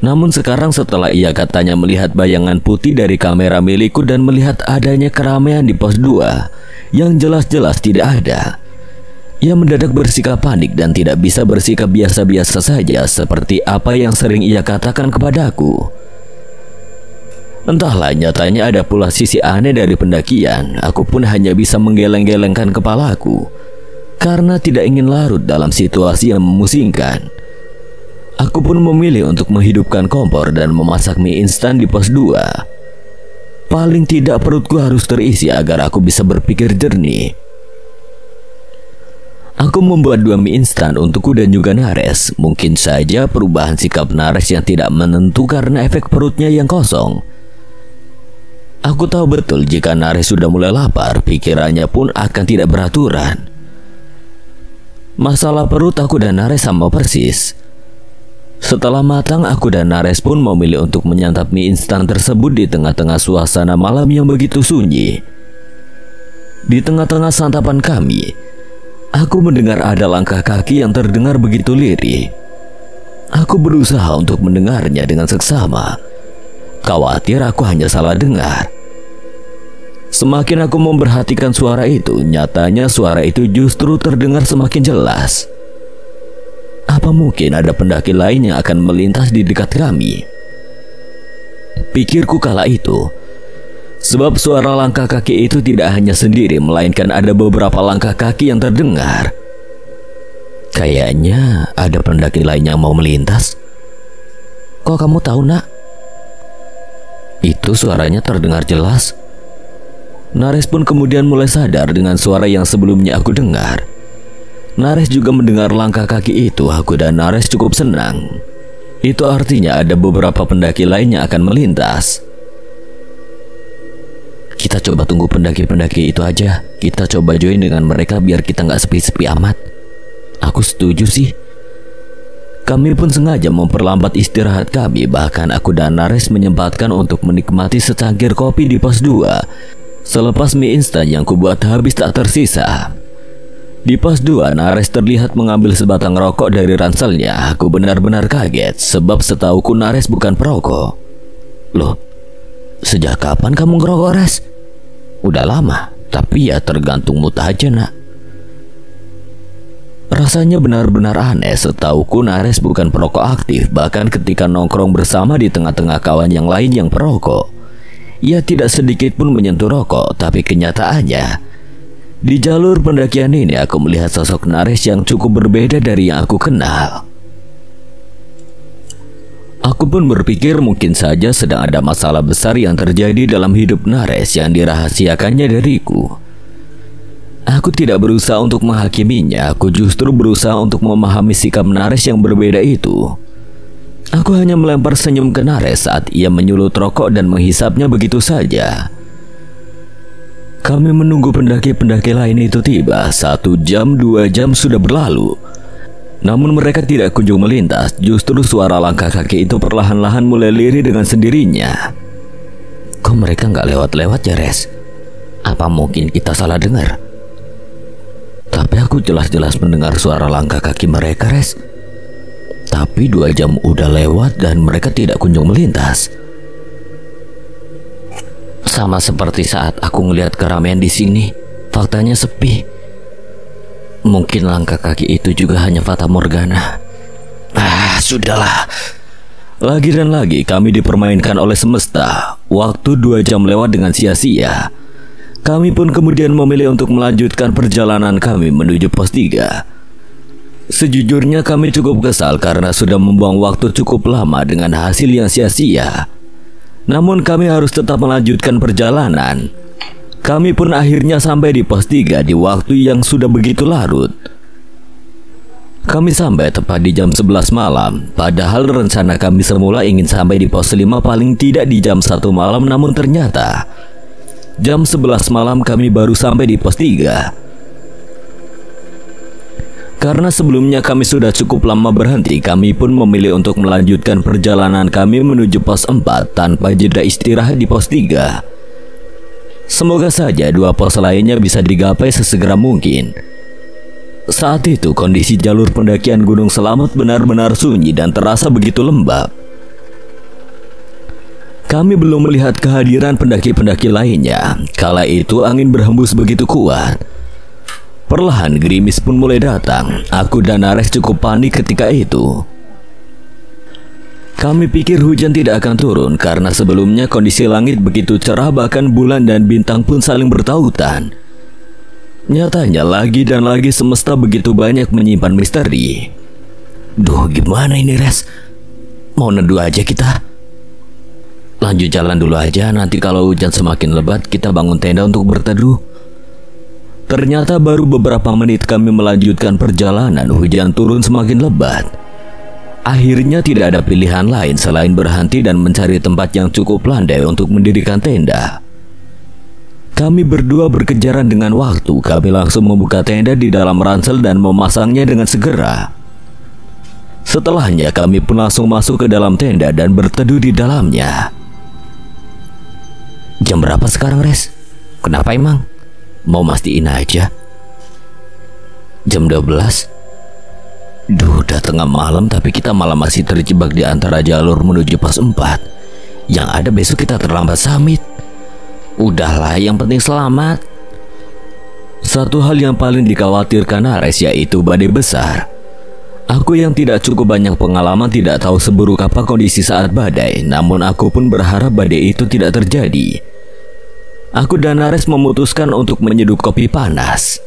Namun sekarang setelah ia katanya melihat bayangan putih dari kamera milikku dan melihat adanya keramaian di pos 2 yang jelas-jelas tidak ada, ia mendadak bersikap panik dan tidak bisa bersikap biasa-biasa saja seperti apa yang sering ia katakan kepadaku. Entahlah, nyatanya ada pula sisi aneh dari pendakian. Aku pun hanya bisa menggeleng-gelengkan kepalaku karena tidak ingin larut dalam situasi yang memusingkan. Aku pun memilih untuk menghidupkan kompor dan memasak mie instan di pos 2. Paling tidak perutku harus terisi agar aku bisa berpikir jernih. Aku membuat 2 mie instan untukku dan juga Nares. Mungkin saja perubahan sikap Nares yang tidak menentu karena efek perutnya yang kosong. Aku tahu betul jika Nares sudah mulai lapar, pikirannya pun akan tidak beraturan. Masalah perut aku dan Nares sama persis. Setelah matang, aku dan Nares pun memilih untuk menyantap mie instan tersebut di tengah-tengah suasana malam yang begitu sunyi. Di tengah-tengah santapan kami, aku mendengar ada langkah kaki yang terdengar begitu lirih. Aku berusaha untuk mendengarnya dengan seksama. Khawatir aku hanya salah dengar. Semakin aku memperhatikan suara itu, nyatanya suara itu justru terdengar semakin jelas. Apa mungkin ada pendaki lain yang akan melintas di dekat kami? Pikirku kala itu. Sebab suara langkah kaki itu tidak hanya sendiri, melainkan ada beberapa langkah kaki yang terdengar. Kayaknya ada pendaki lain yang mau melintas. Kok kamu tahu, Nak? Itu suaranya terdengar jelas. Nares pun kemudian mulai sadar dengan suara yang sebelumnya aku dengar. Nares juga mendengar langkah kaki itu. Aku dan Nares cukup senang. Itu artinya ada beberapa pendaki lain yang akan melintas. Kita coba tunggu pendaki-pendaki itu aja. Kita coba join dengan mereka biar kita nggak sepi-sepi amat. Aku setuju sih. Kami pun sengaja memperlambat istirahat kami. Bahkan aku dan Nares menyempatkan untuk menikmati secangkir kopi di pos 2 selepas mie instan yang kubuat habis tak tersisa. Di pos 2, Nares terlihat mengambil sebatang rokok dari ranselnya. Aku benar-benar kaget, sebab setauku Nares bukan perokok. Loh, sejak kapan kamu ngerokok, Res? Udah lama, tapi ya tergantung mood aja, Nak. Rasanya benar-benar aneh, setauku Nares bukan perokok aktif. Bahkan ketika nongkrong bersama di tengah-tengah kawan yang lain yang perokok, ia tidak sedikit pun menyentuh rokok. Tapi kenyataannya, di jalur pendakian ini aku melihat sosok Nares yang cukup berbeda dari yang aku kenal. Aku pun berpikir mungkin saja sedang ada masalah besar yang terjadi dalam hidup Nares yang dirahasiakannya dariku. Aku tidak berusaha untuk menghakiminya, aku justru berusaha untuk memahami sikap Nares yang berbeda itu. Aku hanya melempar senyum ke Nares saat ia menyulut rokok dan menghisapnya begitu saja. Kami menunggu pendaki-pendaki lain itu tiba. 1 jam, 2 jam sudah berlalu. Namun mereka tidak kunjung melintas. Justru suara langkah kaki itu perlahan-lahan mulai lirih dengan sendirinya. Kok mereka nggak lewat-lewat ya, Res? Apa mungkin kita salah dengar? Tapi aku jelas-jelas mendengar suara langkah kaki mereka, Res. Tapi 2 jam udah lewat dan mereka tidak kunjung melintas. Sama seperti saat aku ngelihat keramaian di sini, faktanya sepi. Mungkin langkah kaki itu juga hanya fata morgana. Sudahlah. Lagi dan lagi kami dipermainkan oleh semesta. Waktu 2 jam lewat dengan sia-sia. Kami pun kemudian memilih untuk melanjutkan perjalanan kami menuju pos 3. Sejujurnya kami cukup kesal karena sudah membuang waktu cukup lama dengan hasil yang sia-sia. Namun kami harus tetap melanjutkan perjalanan. Kami pun akhirnya sampai di pos 3 di waktu yang sudah begitu larut. Kami sampai tepat di jam 11 malam. Padahal rencana kami semula ingin sampai di pos 5 paling tidak di jam 1 malam. Namun ternyata jam 11 malam kami baru sampai di pos 3. Karena sebelumnya kami sudah cukup lama berhenti, kami pun memilih untuk melanjutkan perjalanan kami menuju pos 4 tanpa jeda istirahat di pos 3. Semoga saja 2 pos lainnya bisa digapai sesegera mungkin. Saat itu kondisi jalur pendakian Gunung Selamet benar-benar sunyi dan terasa begitu lembab. Kami belum melihat kehadiran pendaki-pendaki lainnya. Kala itu angin berhembus begitu kuat. Perlahan gerimis pun mulai datang. Aku dan Nares cukup panik ketika itu. Kami pikir hujan tidak akan turun karena sebelumnya kondisi langit begitu cerah, bahkan bulan dan bintang pun saling bertautan. Nyatanya lagi dan lagi semesta begitu banyak menyimpan misteri. Duh, gimana ini, Res? Mau neduh aja kita? Lanjut jalan dulu aja, nanti kalau hujan semakin lebat kita bangun tenda untuk berteduh. Ternyata baru beberapa menit kami melanjutkan perjalanan, hujan turun semakin lebat. Akhirnya tidak ada pilihan lain selain berhenti dan mencari tempat yang cukup landai untuk mendirikan tenda. Kami berdua berkejaran dengan waktu. Kami langsung membuka tenda di dalam ransel dan memasangnya dengan segera. Setelahnya kami pun langsung masuk ke dalam tenda dan berteduh di dalamnya. Jam berapa sekarang, Res? Kenapa emang? Mau mastiin aja. Jam 12. Duh, udah tengah malam tapi kita malah masih terjebak di antara jalur menuju pos 4. Yang ada besok kita terlambat summit. Udahlah, yang penting selamat. Satu hal yang paling dikhawatirkan Nares yaitu badai besar. Aku yang tidak cukup banyak pengalaman tidak tahu seburuk apa kondisi saat badai. Namun aku pun berharap badai itu tidak terjadi. Aku dan Nares memutuskan untuk menyeduh kopi panas.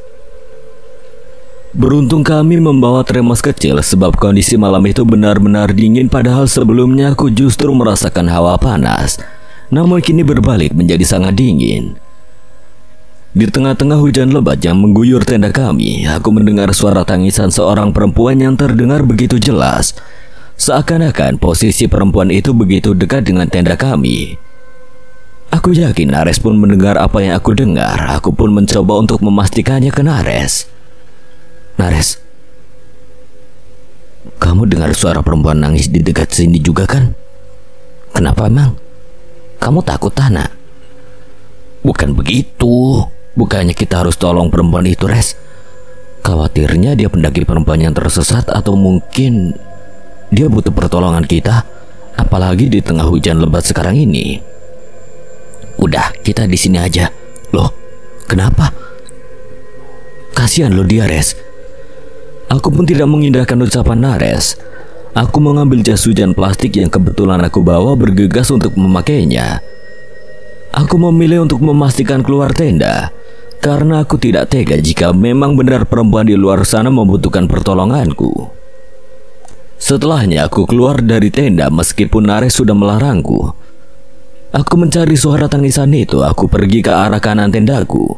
Beruntung kami membawa termos kecil sebab kondisi malam itu benar-benar dingin, padahal sebelumnya aku justru merasakan hawa panas. Namun kini berbalik menjadi sangat dingin. Di tengah-tengah hujan lebat yang mengguyur tenda kami, aku mendengar suara tangisan seorang perempuan yang terdengar begitu jelas. Seakan-akan posisi perempuan itu begitu dekat dengan tenda kami. Aku yakin Nares pun mendengar apa yang aku dengar. Aku pun mencoba untuk memastikannya ke Nares. Nares, kamu dengar suara perempuan nangis di dekat sini juga kan? Kenapa emang? Kamu takut, Tana? Bukan begitu. Bukannya kita harus tolong perempuan itu, Res. Khawatirnya dia pendaki perempuan yang tersesat, atau mungkin dia butuh pertolongan kita. Apalagi di tengah hujan lebat sekarang ini. Udah, kita di sini aja. Loh, kenapa? Kasihan lo dia, Res. Aku pun tidak mengindahkan ucapan Nares. Aku mengambil jas hujan plastik yang kebetulan aku bawa, bergegas untuk memakainya. Aku memilih untuk memastikan keluar tenda, karena aku tidak tega jika memang benar perempuan di luar sana membutuhkan pertolonganku. Setelahnya aku keluar dari tenda meskipun Nares sudah melarangku. Aku mencari suara tangisan itu. Aku pergi ke arah kanan tendaku.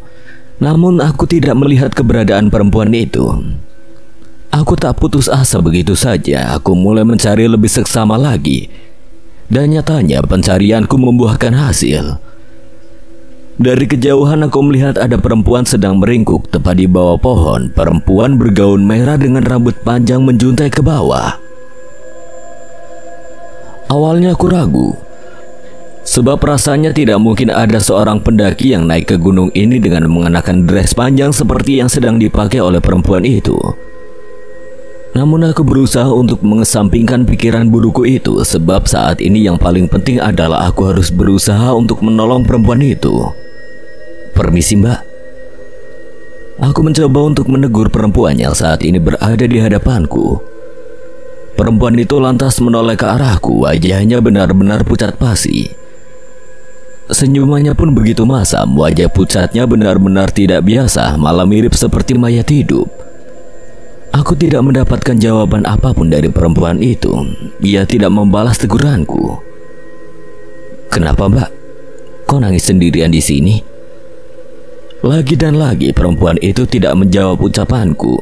Namun aku tidak melihat keberadaan perempuan itu. Aku tak putus asa begitu saja. Aku mulai mencari lebih seksama lagi. Dan nyatanya pencarianku membuahkan hasil. Dari kejauhan aku melihat ada perempuan sedang meringkuk tepat di bawah pohon. Perempuan bergaun merah dengan rambut panjang menjuntai ke bawah. Awalnya aku ragu. Sebab rasanya tidak mungkin ada seorang pendaki yang naik ke gunung ini dengan mengenakan dress panjang seperti yang sedang dipakai oleh perempuan itu. Namun aku berusaha untuk mengesampingkan pikiran burukku itu, sebab saat ini yang paling penting adalah aku harus berusaha untuk menolong perempuan itu. "Permisi, Mbak." Aku mencoba untuk menegur perempuan yang saat ini berada di hadapanku. Perempuan itu lantas menoleh ke arahku, wajahnya benar-benar pucat pasi. Senyumannya pun begitu masam, wajah pucatnya benar-benar tidak biasa, malah mirip seperti mayat hidup. Aku tidak mendapatkan jawaban apapun dari perempuan itu. Ia tidak membalas teguranku. "Kenapa, Mbak? Kok nangis sendirian di sini?" Lagi dan lagi perempuan itu tidak menjawab ucapanku.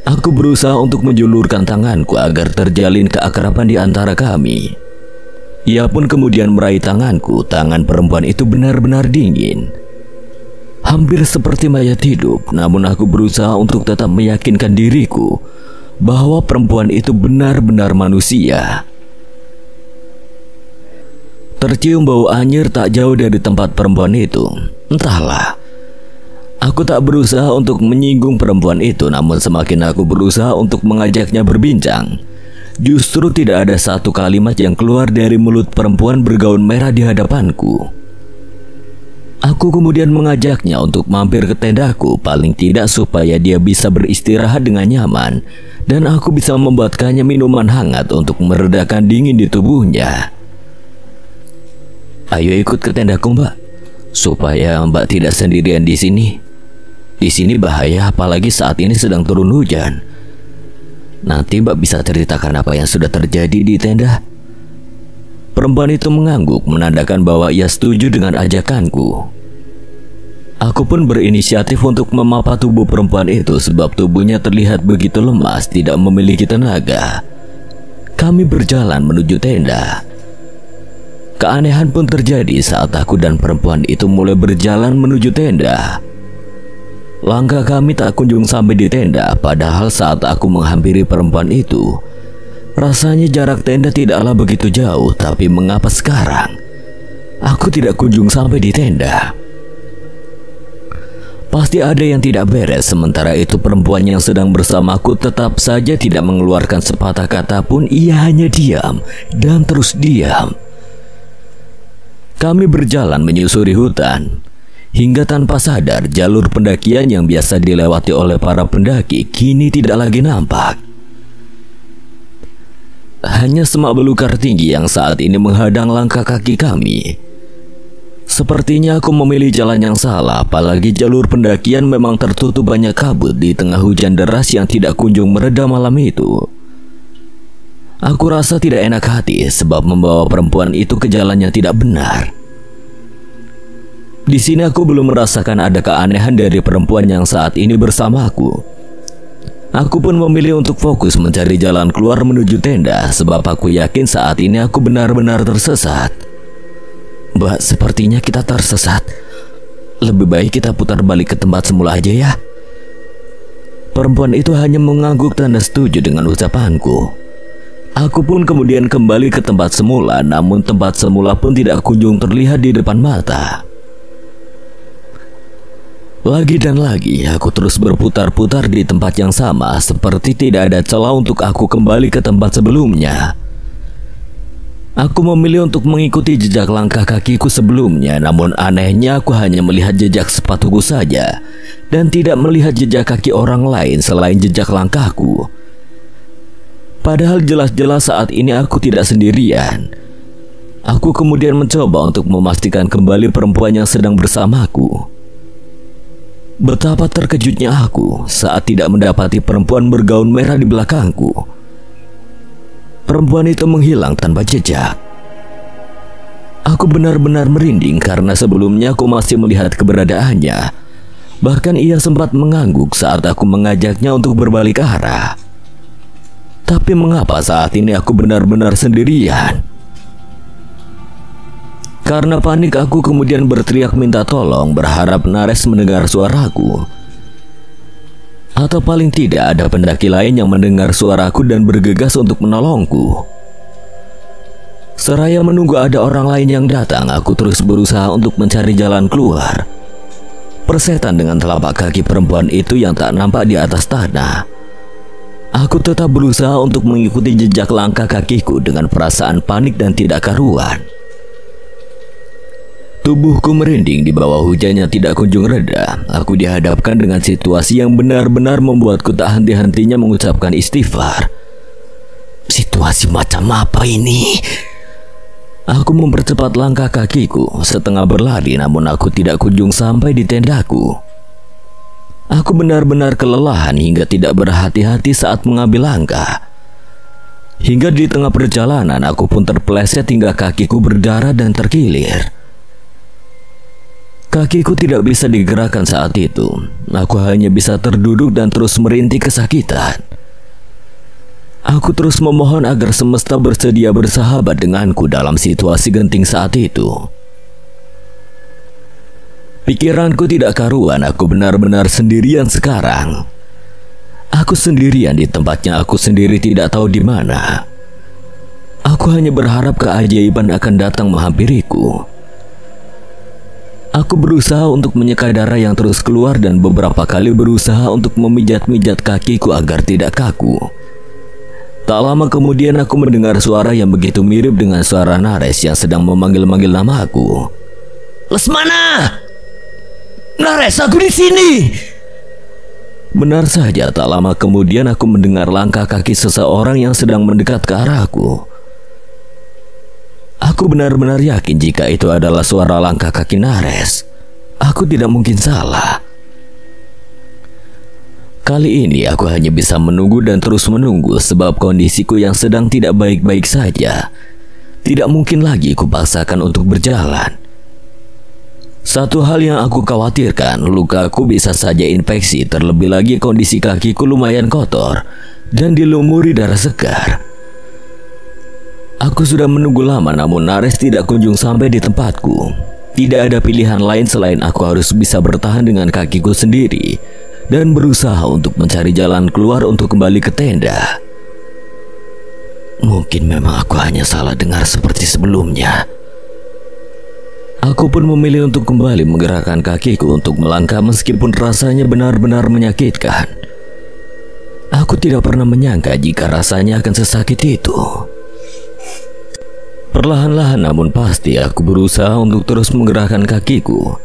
Aku berusaha untuk menjulurkan tanganku agar terjalin keakraban di antara kami. Ia pun kemudian meraih tanganku. Tangan perempuan itu benar-benar dingin, hampir seperti mayat hidup. Namun aku berusaha untuk tetap meyakinkan diriku bahwa perempuan itu benar-benar manusia. Tercium bau anyir tak jauh dari tempat perempuan itu. Entahlah, aku tak berusaha untuk menyinggung perempuan itu, namun semakin aku berusaha untuk mengajaknya berbincang, justru tidak ada satu kalimat yang keluar dari mulut perempuan bergaun merah di hadapanku. Aku kemudian mengajaknya untuk mampir ke tendaku, paling tidak supaya dia bisa beristirahat dengan nyaman, dan aku bisa membuatkannya minuman hangat untuk meredakan dingin di tubuhnya. "Ayo ikut ke tendaku, Mbak, supaya Mbak tidak sendirian di sini. Di sini bahaya, apalagi saat ini sedang turun hujan. Nanti Mbak bisa ceritakan apa yang sudah terjadi di tenda." Perempuan itu mengangguk, menandakan bahwa ia setuju dengan ajakanku. Aku pun berinisiatif untuk memapa tubuh perempuan itu, sebab tubuhnya terlihat begitu lemas, tidak memiliki tenaga. Kami berjalan menuju tenda. Keanehan pun terjadi saat aku dan perempuan itu mulai berjalan menuju tenda. Langkah kami tak kunjung sampai di tenda, padahal saat aku menghampiri perempuan itu, rasanya jarak tenda tidaklah begitu jauh. Tapi mengapa sekarang aku tidak kunjung sampai di tenda? Pasti ada yang tidak beres. Sementara itu perempuan yang sedang bersamaku tetap saja tidak mengeluarkan sepatah kata pun. Ia hanya diam dan terus diam. Kami berjalan menyusuri hutan, hingga tanpa sadar jalur pendakian yang biasa dilewati oleh para pendaki kini tidak lagi nampak. Hanya semak belukar tinggi yang saat ini menghadang langkah kaki kami. Sepertinya aku memilih jalan yang salah, apalagi jalur pendakian memang tertutup banyak kabut di tengah hujan deras yang tidak kunjung mereda malam itu. Aku rasa tidak enak hati sebab membawa perempuan itu ke jalan yang tidak benar. Di sini aku belum merasakan ada keanehan dari perempuan yang saat ini bersamaku. Aku pun memilih untuk fokus mencari jalan keluar menuju tenda, sebab aku yakin saat ini aku benar-benar tersesat. "Mbak, sepertinya kita tersesat. Lebih baik kita putar balik ke tempat semula aja ya." Perempuan itu hanya mengangguk tanda setuju dengan ucapanku. Aku pun kemudian kembali ke tempat semula, namun tempat semula pun tidak kunjung terlihat di depan mata. Lagi dan lagi aku terus berputar-putar di tempat yang sama, seperti tidak ada celah untuk aku kembali ke tempat sebelumnya. Aku memilih untuk mengikuti jejak langkah kakiku sebelumnya, namun anehnya aku hanya melihat jejak sepatuku saja dan tidak melihat jejak kaki orang lain selain jejak langkahku. Padahal jelas-jelas saat ini aku tidak sendirian. Aku kemudian mencoba untuk memastikan kembali perempuan yang sedang bersamaku. Betapa terkejutnya aku saat tidak mendapati perempuan bergaun merah di belakangku. Perempuan itu menghilang tanpa jejak. Aku benar-benar merinding karena sebelumnya aku masih melihat keberadaannya. Bahkan ia sempat mengangguk saat aku mengajaknya untuk berbalik arah. Tapi mengapa saat ini aku benar-benar sendirian? Karena panik aku kemudian berteriak minta tolong, berharap Nares mendengar suaraku. Atau paling tidak ada pendaki lain yang mendengar suaraku dan bergegas untuk menolongku. Seraya menunggu ada orang lain yang datang, aku terus berusaha untuk mencari jalan keluar. Persetan dengan telapak kaki perempuan itu yang tak nampak di atas tanah. Aku tetap berusaha untuk mengikuti jejak langkah kakiku dengan perasaan panik dan tidak karuan. Tubuhku merinding di bawah hujan yang tidak kunjung reda. Aku dihadapkan dengan situasi yang benar-benar membuatku tak henti-hentinya mengucapkan istighfar. Situasi macam apa ini? Aku mempercepat langkah kakiku, setengah berlari namun aku tidak kunjung sampai di tendaku. Aku benar-benar kelelahan hingga tidak berhati-hati saat mengambil langkah. Hingga di tengah perjalanan aku pun terpeleset hingga kakiku berdarah dan terkilir. Kakiku tidak bisa digerakkan saat itu. Aku hanya bisa terduduk dan terus merintih kesakitan. Aku terus memohon agar semesta bersedia bersahabat denganku dalam situasi genting saat itu. Pikiranku tidak karuan, aku benar-benar sendirian sekarang. Aku sendirian di tempatnya aku sendiri tidak tahu di mana. Aku hanya berharap keajaiban akan datang menghampiriku. Aku berusaha untuk menyeka darah yang terus keluar dan beberapa kali berusaha untuk memijat-mijat kakiku agar tidak kaku. Tak lama kemudian aku mendengar suara yang begitu mirip dengan suara Nares yang sedang memanggil-manggil nama aku. Lesmana! Nares, aku di sini! Benar saja, tak lama kemudian aku mendengar langkah kaki seseorang yang sedang mendekat ke arahku. Aku benar-benar yakin jika itu adalah suara langkah kaki Nares. Aku tidak mungkin salah. Kali ini aku hanya bisa menunggu dan terus menunggu sebab kondisiku yang sedang tidak baik-baik saja. Tidak mungkin lagi kupaksakan untuk berjalan. Satu hal yang aku khawatirkan, lukaku bisa saja infeksi, terlebih lagi kondisi kakiku lumayan kotor dan dilumuri darah segar. Aku sudah menunggu lama namun Nares tidak kunjung sampai di tempatku. Tidak ada pilihan lain selain aku harus bisa bertahan dengan kakiku sendiri dan berusaha untuk mencari jalan keluar untuk kembali ke tenda. Mungkin memang aku hanya salah dengar seperti sebelumnya. Aku pun memilih untuk kembali menggerakkan kakiku untuk melangkah meskipun rasanya benar-benar menyakitkan. Aku tidak pernah menyangka jika rasanya akan sesakit itu. Perlahan-lahan namun pasti aku berusaha untuk terus menggerakkan kakiku.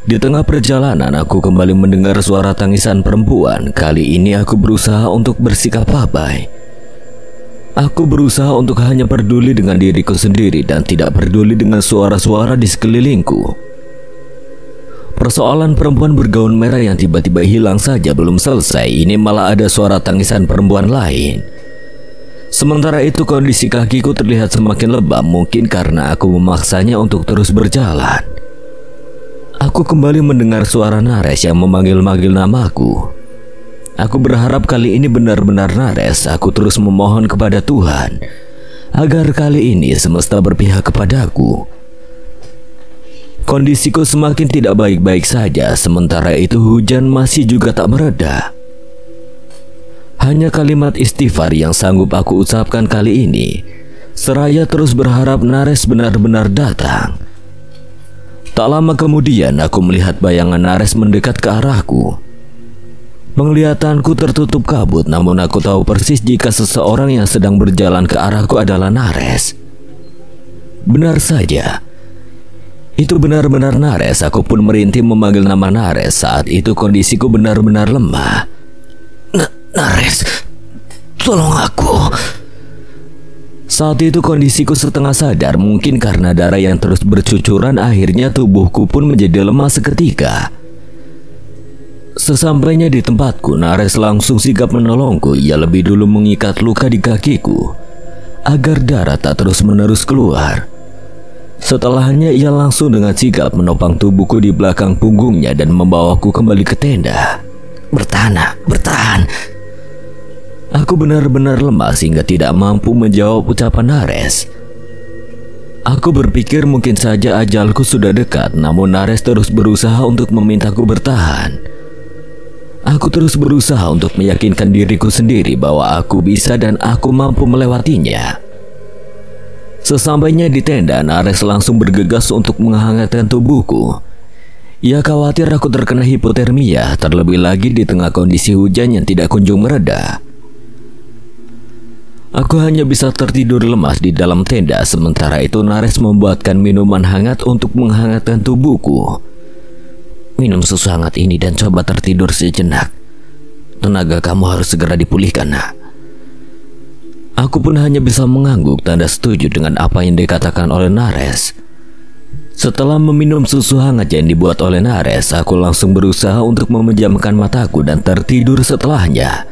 Di tengah perjalanan aku kembali mendengar suara tangisan perempuan. Kali ini aku berusaha untuk bersikap abai. Aku berusaha untuk hanya peduli dengan diriku sendiri dan tidak peduli dengan suara-suara di sekelilingku. Persoalan perempuan bergaun merah yang tiba-tiba hilang saja belum selesai. Ini malah ada suara tangisan perempuan lain. Sementara itu kondisi kakiku terlihat semakin lebam, mungkin karena aku memaksanya untuk terus berjalan. Aku kembali mendengar suara Nares yang memanggil-manggil namaku. Aku berharap kali ini benar-benar Nares. Aku terus memohon kepada Tuhan agar kali ini semesta berpihak kepadaku. Kondisiku semakin tidak baik-baik saja, sementara itu hujan masih juga tak mereda. Hanya kalimat istighfar yang sanggup aku ucapkan kali ini, seraya terus berharap Nares benar-benar datang. Tak lama kemudian aku melihat bayangan Nares mendekat ke arahku. Penglihatanku tertutup kabut, namun aku tahu persis jika seseorang yang sedang berjalan ke arahku adalah Nares. Benar saja, itu benar-benar Nares. Aku pun merintih memanggil nama Nares. Saat itu kondisiku benar-benar lemah. Nares, tolong aku. Saat itu kondisiku setengah sadar, mungkin karena darah yang terus bercucuran. Akhirnya tubuhku pun menjadi lemah seketika. Sesampainya di tempatku, Nares langsung sigap menolongku. Ia lebih dulu mengikat luka di kakiku agar darah tak terus-menerus keluar. Setelahnya ia langsung dengan sigap menopang tubuhku di belakang punggungnya dan membawaku kembali ke tenda. Bertahan. Aku benar-benar lemah sehingga tidak mampu menjawab ucapan Nares. Aku berpikir mungkin saja ajalku sudah dekat, namun Nares terus berusaha untuk memintaku bertahan. Aku terus berusaha untuk meyakinkan diriku sendiri bahwa aku bisa dan aku mampu melewatinya. Sesampainya di tenda, Nares langsung bergegas untuk menghangatkan tubuhku. Ia khawatir aku terkena hipotermia, terlebih lagi di tengah kondisi hujan yang tidak kunjung mereda. Aku hanya bisa tertidur lemas di dalam tenda, sementara itu Nares membuatkan minuman hangat untuk menghangatkan tubuhku. Minum susu hangat ini dan coba tertidur sejenak. Tenaga kamu harus segera dipulihkan, nak. Aku pun hanya bisa mengangguk tanda setuju dengan apa yang dikatakan oleh Nares. Setelah meminum susu hangat yang dibuat oleh Nares, aku langsung berusaha untuk memejamkan mataku dan tertidur setelahnya.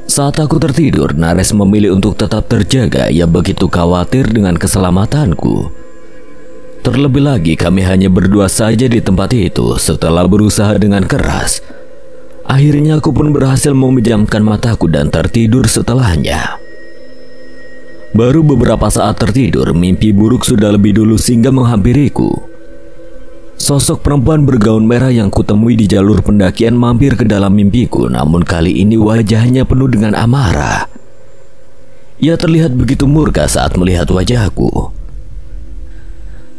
Saat aku tertidur, Nares memilih untuk tetap terjaga. Ia begitu khawatir dengan keselamatanku. Terlebih lagi kami hanya berdua saja di tempat itu. Setelah berusaha dengan keras, akhirnya aku pun berhasil memejamkan mataku dan tertidur setelahnya. Baru beberapa saat tertidur, mimpi buruk sudah lebih dulu singgah menghampiriku. Sosok perempuan bergaun merah yang kutemui di jalur pendakian mampir ke dalam mimpiku, namun kali ini wajahnya penuh dengan amarah. Ia terlihat begitu murka saat melihat wajahku.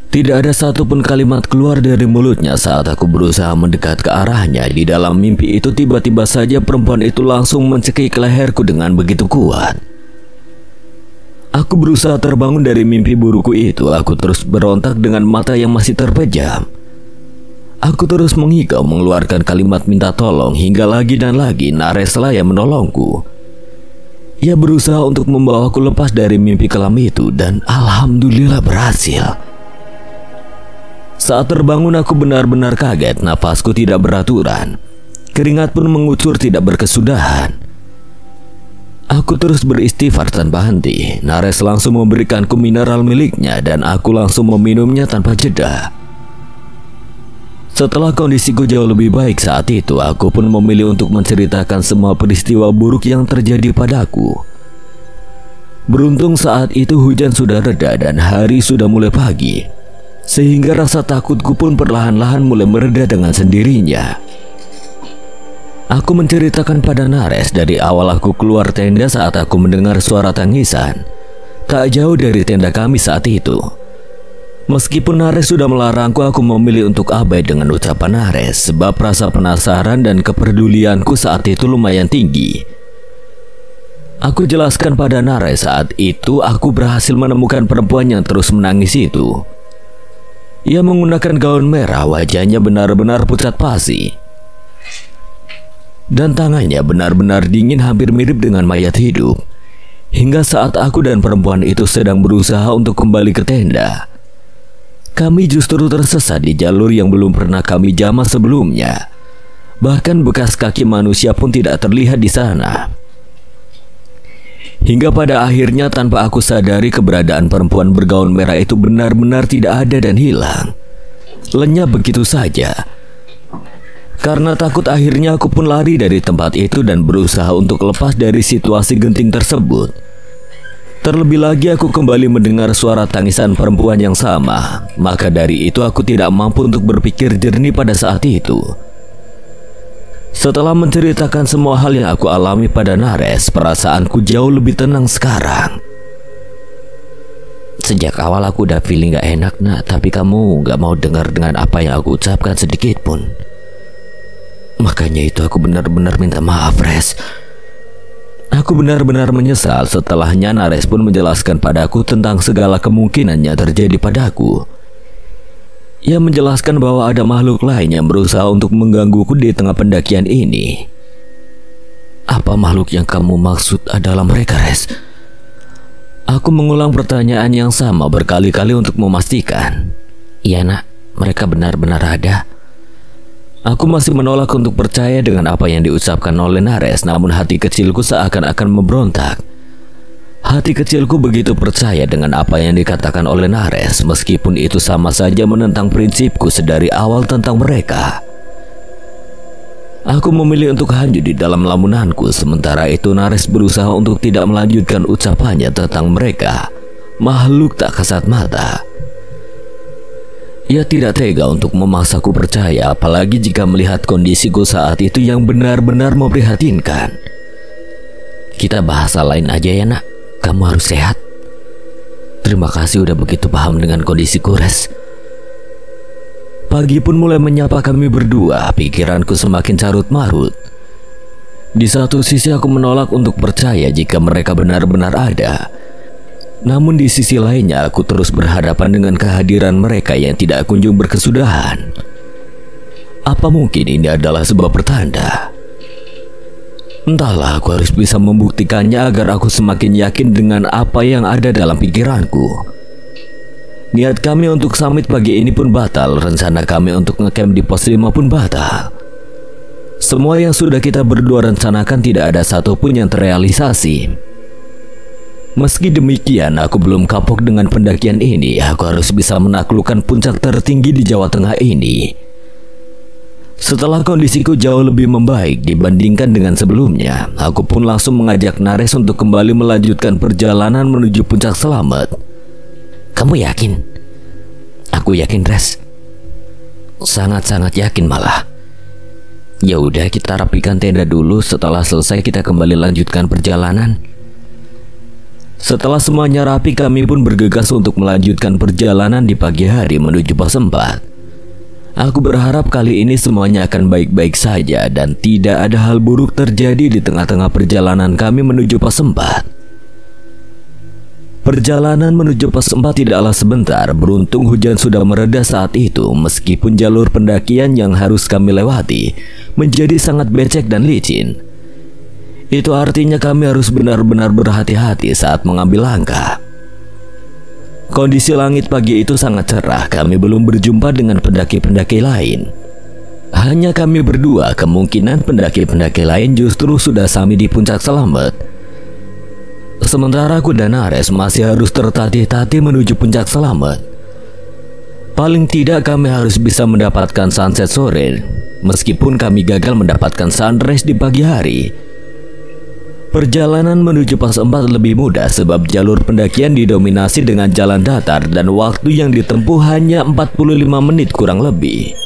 Tidak ada satupun kalimat keluar dari mulutnya saat aku berusaha mendekat ke arahnya. Di dalam mimpi itu tiba-tiba saja perempuan itu langsung mencekik leherku dengan begitu kuat. Aku berusaha terbangun dari mimpi burukku itu. Aku terus berontak dengan mata yang masih terpejam. Aku terus mengigau mengeluarkan kalimat minta tolong, hingga lagi dan lagi Nareslah yang menolongku. Ia berusaha untuk membawaku lepas dari mimpi kelam itu dan alhamdulillah berhasil. Saat terbangun aku benar-benar kaget, napasku tidak beraturan. Keringat pun mengucur tidak berkesudahan. Aku terus beristighfar tanpa henti. Nares langsung memberikanku mineral miliknya dan aku langsung meminumnya tanpa jeda. Setelah kondisiku jauh lebih baik saat itu, aku pun memilih untuk menceritakan semua peristiwa buruk yang terjadi padaku. Beruntung saat itu hujan sudah reda dan hari sudah mulai pagi, sehingga rasa takutku pun perlahan-lahan mulai mereda dengan sendirinya. Aku menceritakan pada Nares dari awal aku keluar tenda saat aku mendengar suara tangisan tak jauh dari tenda kami saat itu. Meskipun Nares sudah melarangku, aku memilih untuk abai dengan ucapan Nares sebab rasa penasaran dan kepedulianku saat itu lumayan tinggi. Aku jelaskan pada Nares saat itu aku berhasil menemukan perempuan yang terus menangis itu. Ia menggunakan gaun merah, wajahnya benar-benar pucat pasi, dan tangannya benar-benar dingin hampir mirip dengan mayat hidup. Hingga saat aku dan perempuan itu sedang berusaha untuk kembali ke tenda, kami justru tersesat di jalur yang belum pernah kami jamah sebelumnya. Bahkan bekas kaki manusia pun tidak terlihat di sana. Hingga pada akhirnya tanpa aku sadari keberadaan perempuan bergaun merah itu benar-benar tidak ada dan hilang, lenyap begitu saja. Karena takut akhirnya aku pun lari dari tempat itu dan berusaha untuk lepas dari situasi genting tersebut. Terlebih lagi aku kembali mendengar suara tangisan perempuan yang sama. Maka dari itu aku tidak mampu untuk berpikir jernih pada saat itu. Setelah menceritakan semua hal yang aku alami pada Nares, perasaanku jauh lebih tenang sekarang. Sejak awal aku udah feeling gak enak, nak, tapi kamu gak mau dengar dengan apa yang aku ucapkan sedikit pun. Makanya itu aku benar-benar minta maaf, Res. Aku benar-benar menyesal. Setelahnya Nares pun menjelaskan padaku tentang segala kemungkinan yang terjadi padaku. Ia menjelaskan bahwa ada makhluk lain yang berusaha untuk menggangguku di tengah pendakian ini. Apa makhluk yang kamu maksud adalah mereka, Res? Aku mengulang pertanyaan yang sama berkali-kali untuk memastikan. Iya, nak, mereka benar-benar ada. Aku masih menolak untuk percaya dengan apa yang diucapkan oleh Nares, namun hati kecilku seakan-akan memberontak. Hati kecilku begitu percaya dengan apa yang dikatakan oleh Nares, meskipun itu sama saja menentang prinsipku sedari awal tentang mereka. Aku memilih untuk hanyut di dalam lamunanku. Sementara itu Nares berusaha untuk tidak melanjutkan ucapannya tentang mereka, makhluk tak kasat mata. Ia tidak tega untuk memaksaku percaya, apalagi jika melihat kondisiku saat itu yang benar-benar memprihatinkan. Kita bahasa lain aja ya, nak. Kamu harus sehat. Terima kasih udah begitu paham dengan kondisiku, Res. Pagi pun mulai menyapa kami berdua. Pikiranku semakin carut marut. Di satu sisi aku menolak untuk percaya jika mereka benar-benar ada. Namun di sisi lainnya aku terus berhadapan dengan kehadiran mereka yang tidak kunjung berkesudahan. Apa mungkin ini adalah sebuah pertanda? Entahlah, aku harus bisa membuktikannya agar aku semakin yakin dengan apa yang ada dalam pikiranku. Niat kami untuk summit pagi ini pun batal. Rencana kami untuk ngecamp di pos 5 pun batal. Semua yang sudah kita berdua rencanakan tidak ada satupun yang terrealisasi. Meski demikian, aku belum kapok dengan pendakian ini. Aku harus bisa menaklukkan puncak tertinggi di Jawa Tengah ini. Setelah kondisiku jauh lebih membaik dibandingkan dengan sebelumnya, aku pun langsung mengajak Nares untuk kembali melanjutkan perjalanan menuju puncak selamat. Kamu yakin? Aku yakin, Res. Sangat-sangat yakin malah. Ya udah, kita rapikan tenda dulu. Setelah selesai kita kembali lanjutkan perjalanan. Setelah semuanya rapi, kami pun bergegas untuk melanjutkan perjalanan di pagi hari menuju pos 4. Aku berharap kali ini semuanya akan baik-baik saja dan tidak ada hal buruk terjadi di tengah-tengah perjalanan kami menuju pos 4. Perjalanan menuju pos 4 tidaklah sebentar. Beruntung hujan sudah mereda saat itu, meskipun jalur pendakian yang harus kami lewati menjadi sangat becek dan licin. Itu artinya kami harus benar-benar berhati-hati saat mengambil langkah. Kondisi langit pagi itu sangat cerah. Kami belum berjumpa dengan pendaki-pendaki lain. Hanya kami berdua. Kemungkinan pendaki-pendaki lain justru sudah sampai di puncak selamat. Sementara aku dan Ares masih harus tertatih-tatih menuju puncak selamat. Paling tidak kami harus bisa mendapatkan sunset sore, meskipun kami gagal mendapatkan sunrise di pagi hari. Perjalanan menuju pos 4 lebih mudah sebab jalur pendakian didominasi dengan jalan datar dan waktu yang ditempuh hanya 45 menit kurang lebih.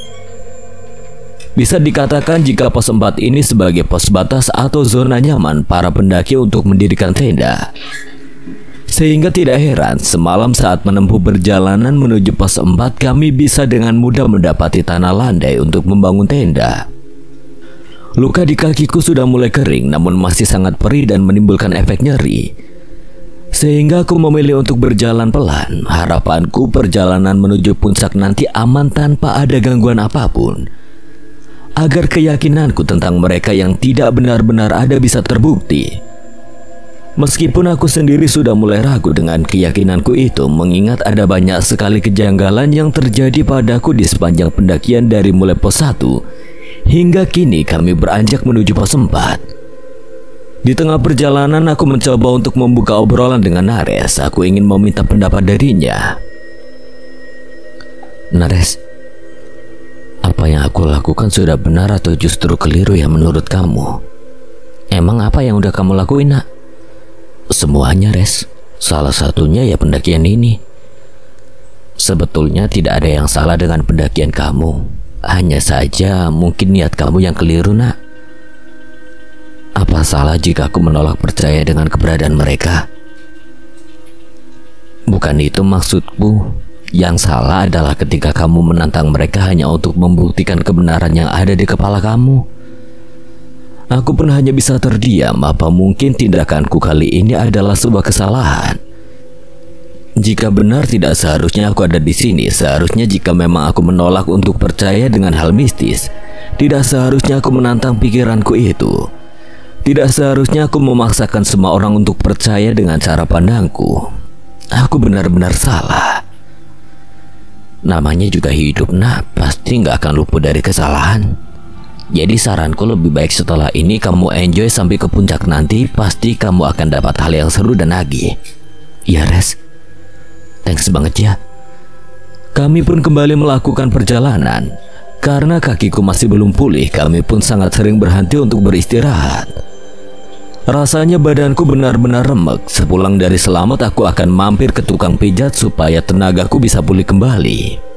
Bisa dikatakan jika pos 4 ini sebagai pos batas atau zona nyaman para pendaki untuk mendirikan tenda. Sehingga tidak heran semalam saat menempuh perjalanan menuju pos 4 kami bisa dengan mudah mendapati tanah landai untuk membangun tenda. Luka di kakiku sudah mulai kering namun masih sangat perih dan menimbulkan efek nyeri. Sehingga aku memilih untuk berjalan pelan. Harapanku perjalanan menuju puncak nanti aman tanpa ada gangguan apapun. Agar keyakinanku tentang mereka yang tidak benar-benar ada bisa terbukti. Meskipun aku sendiri sudah mulai ragu dengan keyakinanku itu, mengingat ada banyak sekali kejanggalan yang terjadi padaku di sepanjang pendakian dari mulai pos 1 hingga kini kami beranjak menuju pos 4. Di tengah perjalanan aku mencoba untuk membuka obrolan dengan Nares. Aku ingin meminta pendapat darinya. Nares, apa yang aku lakukan sudah benar atau justru keliru ya menurut kamu? Emang apa yang udah kamu lakuin, Nak? Semuanya, Res. Salah satunya ya pendakian ini. Sebetulnya tidak ada yang salah dengan pendakian kamu. Hanya saja mungkin niat kamu yang keliru, Nak. Apa salah jika aku menolak percaya dengan keberadaan mereka? Bukan itu maksudku. Yang salah adalah ketika kamu menantang mereka hanya untuk membuktikan kebenaran yang ada di kepala kamu. Aku pun hanya bisa terdiam. Apa mungkin tindakanku kali ini adalah sebuah kesalahan? Jika benar tidak seharusnya aku ada di sini. Seharusnya jika memang aku menolak untuk percaya dengan hal mistis, tidak seharusnya aku menantang pikiranku itu. Tidak seharusnya aku memaksakan semua orang untuk percaya dengan cara pandangku. Aku benar-benar salah. Namanya juga hidup, Nak. Pasti nggak akan luput dari kesalahan. Jadi saranku lebih baik setelah ini kamu enjoy sampai ke puncak nanti. Pasti kamu akan dapat hal yang seru dan nagih. Ya, Res. Thanks banget ya. Kami pun kembali melakukan perjalanan. Karena kakiku masih belum pulih, kami pun sangat sering berhenti untuk beristirahat. Rasanya badanku benar-benar remek. Sepulang dari selamat aku akan mampir ke tukang pijat supaya tenagaku bisa pulih kembali.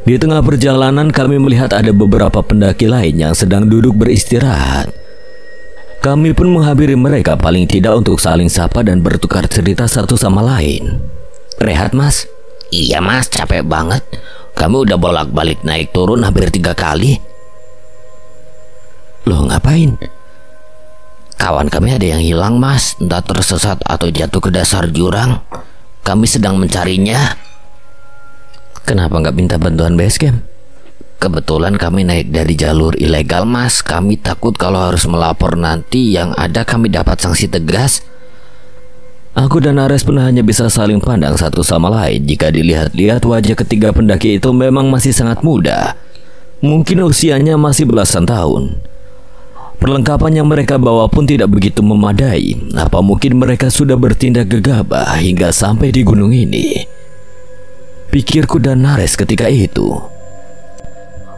Di tengah perjalanan kami melihat ada beberapa pendaki lain yang sedang duduk beristirahat. Kami pun menghampiri mereka paling tidak untuk saling sapa dan bertukar cerita satu sama lain. Rehat mas? Iya mas, capek banget. Kami udah bolak-balik naik turun hampir 3 kali. Loh ngapain? Kawan kami ada yang hilang mas, entah tersesat atau jatuh ke dasar jurang. Kami sedang mencarinya. Kenapa nggak minta bantuan basecamp? Kebetulan kami naik dari jalur ilegal mas. Kami takut kalau harus melapor nanti yang ada kami dapat sanksi tegas. Aku dan Ares pun hanya bisa saling pandang satu sama lain. Jika dilihat-lihat wajah ketiga pendaki itu memang masih sangat muda. Mungkin usianya masih belasan tahun. Perlengkapan yang mereka bawa pun tidak begitu memadai. Apa mungkin mereka sudah bertindak gegabah hingga sampai di gunung ini? Pikirku dan Ares ketika itu.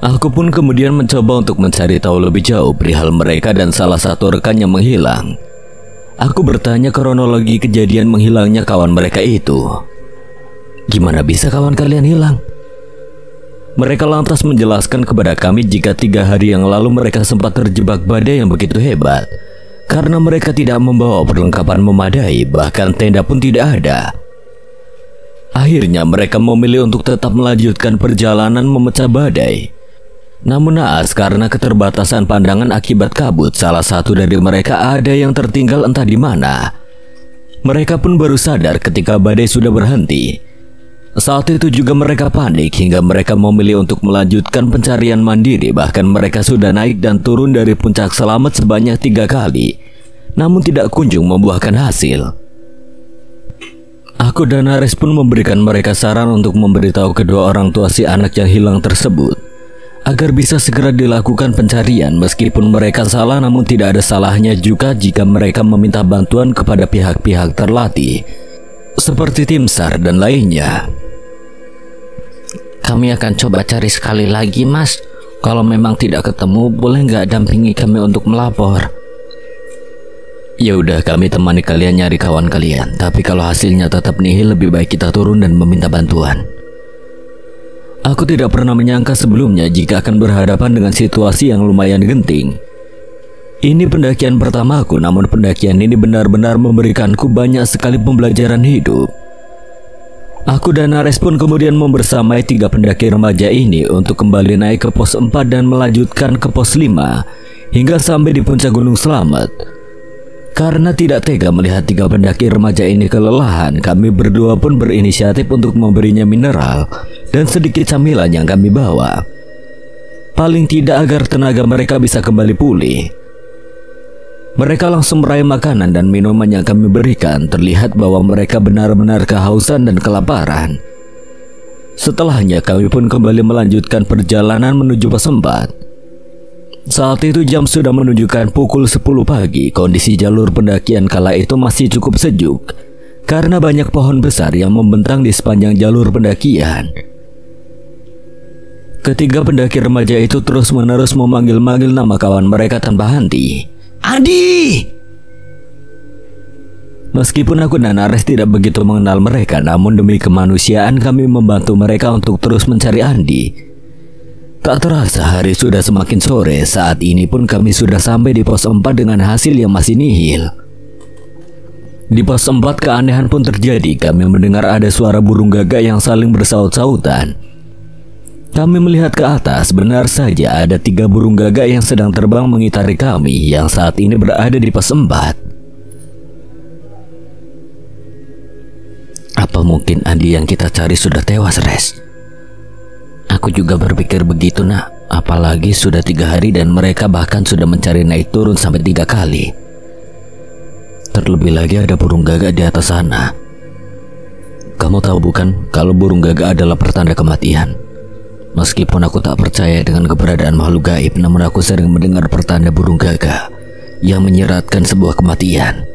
Aku pun kemudian mencoba untuk mencari tahu lebih jauh perihal mereka dan salah satu rekan yang menghilang. Aku bertanya kronologi kejadian menghilangnya kawan mereka itu. Gimana bisa kawan kalian hilang? Mereka lantas menjelaskan kepada kami jika 3 hari yang lalu mereka sempat terjebak badai yang begitu hebat. Karena mereka tidak membawa perlengkapan memadai, bahkan tenda pun tidak ada. Akhirnya mereka memilih untuk tetap melanjutkan perjalanan memecah badai. Namun naas karena keterbatasan pandangan akibat kabut, salah satu dari mereka ada yang tertinggal entah di mana. Mereka pun baru sadar ketika badai sudah berhenti. Saat itu juga mereka panik hingga mereka memilih untuk melanjutkan pencarian mandiri. Bahkan mereka sudah naik dan turun dari puncak selamat sebanyak 3 kali, namun tidak kunjung membuahkan hasil. Aku dan Ares pun memberikan mereka saran untuk memberitahu kedua orang tua si anak yang hilang tersebut agar bisa segera dilakukan pencarian. Meskipun mereka salah, namun tidak ada salahnya juga jika mereka meminta bantuan kepada pihak-pihak terlatih seperti tim SAR dan lainnya. Kami akan coba cari sekali lagi mas. Kalau memang tidak ketemu, boleh nggak dampingi kami untuk melapor? Ya udah, kami temani kalian nyari kawan kalian. Tapi kalau hasilnya tetap nihil, lebih baik kita turun dan meminta bantuan. Aku tidak pernah menyangka sebelumnya jika akan berhadapan dengan situasi yang lumayan genting. Ini pendakian pertamaku, namun pendakian ini benar-benar memberikanku banyak sekali pembelajaran hidup. Aku dan Ares pun kemudian membersamai 3 pendaki remaja ini untuk kembali naik ke pos 4 dan melanjutkan ke pos 5 hingga sampai di puncak Gunung Selamat. Karena tidak tega melihat 3 pendaki remaja ini kelelahan, kami berdua pun berinisiatif untuk memberinya mineral dan sedikit camilan yang kami bawa. Paling tidak agar tenaga mereka bisa kembali pulih. Mereka langsung meraih makanan dan minuman yang kami berikan. Terlihat bahwa mereka benar-benar kehausan dan kelaparan. Setelahnya kami pun kembali melanjutkan perjalanan menuju pos 4. Saat itu jam sudah menunjukkan pukul 10 pagi. Kondisi jalur pendakian kala itu masih cukup sejuk karena banyak pohon besar yang membentang di sepanjang jalur pendakian. Ketiga pendaki remaja itu terus-menerus memanggil-manggil nama kawan mereka tanpa henti. Andi! Meskipun aku dan Ares tidak begitu mengenal mereka, namun demi kemanusiaan kami membantu mereka untuk terus mencari Andi. Tak terasa hari sudah semakin sore. Saat ini pun kami sudah sampai di pos 4 dengan hasil yang masih nihil. Di pos 4 keanehan pun terjadi. Kami mendengar ada suara burung gagak yang saling bersaut-sautan. Kami melihat ke atas, benar saja ada 3 burung gagak yang sedang terbang mengitari kami yang saat ini berada di pos 4. Apa mungkin Andi yang kita cari sudah tewas, Res? Aku juga berpikir begitu, nak. Apalagi sudah 3 hari dan mereka bahkan sudah mencari naik turun sampai 3 kali. Terlebih lagi ada burung gagak di atas sana. Kamu tahu bukan kalau burung gagak adalah pertanda kematian? Meskipun aku tak percaya dengan keberadaan makhluk gaib, namun aku sering mendengar pertanda burung gagak yang menyiratkan sebuah kematian.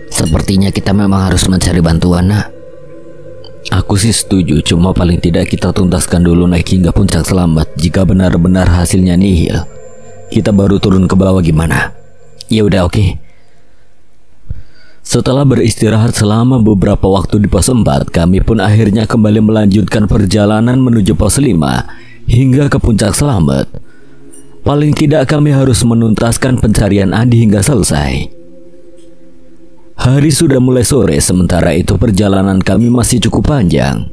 Sepertinya kita memang harus mencari bantuan, nak. Aku sih setuju, cuma paling tidak kita tuntaskan dulu naik hingga puncak selamat. Jika benar-benar hasilnya nihil, kita baru turun ke bawah, gimana? Ya udah, oke. Setelah beristirahat selama beberapa waktu di pos 4, kami pun akhirnya kembali melanjutkan perjalanan menuju pos 5 hingga ke puncak selamat. Paling tidak kami harus menuntaskan pencarian Andi hingga selesai. Hari sudah mulai sore, sementara itu perjalanan kami masih cukup panjang.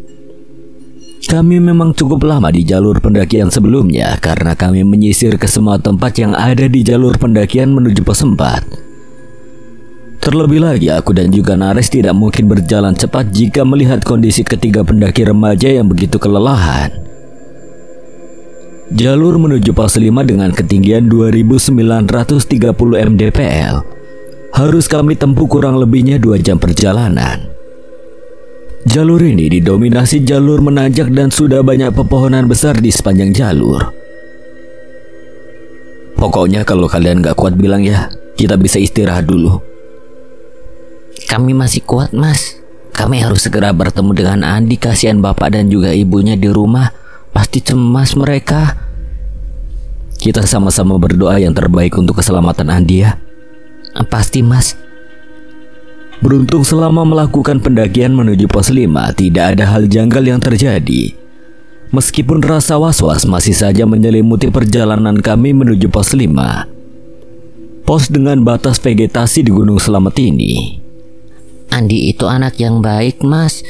Kami memang cukup lama di jalur pendakian sebelumnya karena kami menyisir ke semua tempat yang ada di jalur pendakian menuju pos 4. Terlebih lagi aku dan juga Nares tidak mungkin berjalan cepat jika melihat kondisi ketiga pendaki remaja yang begitu kelelahan. Jalur menuju pos 5 dengan ketinggian 2930 mdpl harus kami tempuh kurang lebihnya 2 jam perjalanan. Jalur ini didominasi jalur menanjak dan sudah banyak pepohonan besar di sepanjang jalur. Pokoknya kalau kalian gak kuat bilang ya, kita bisa istirahat dulu. Kami masih kuat, Mas. Kami harus segera bertemu dengan Andi. Kasihan bapak dan juga ibunya di rumah. Pasti cemas mereka. Kita sama-sama berdoa yang terbaik untuk keselamatan Andi ya. Pasti, Mas. Beruntung selama melakukan pendakian menuju pos 5 tidak ada hal janggal yang terjadi. Meskipun rasa was-was masih saja menyelimuti perjalanan kami menuju pos 5. Pos dengan batas vegetasi di Gunung Slamet ini. Andi itu anak yang baik, Mas.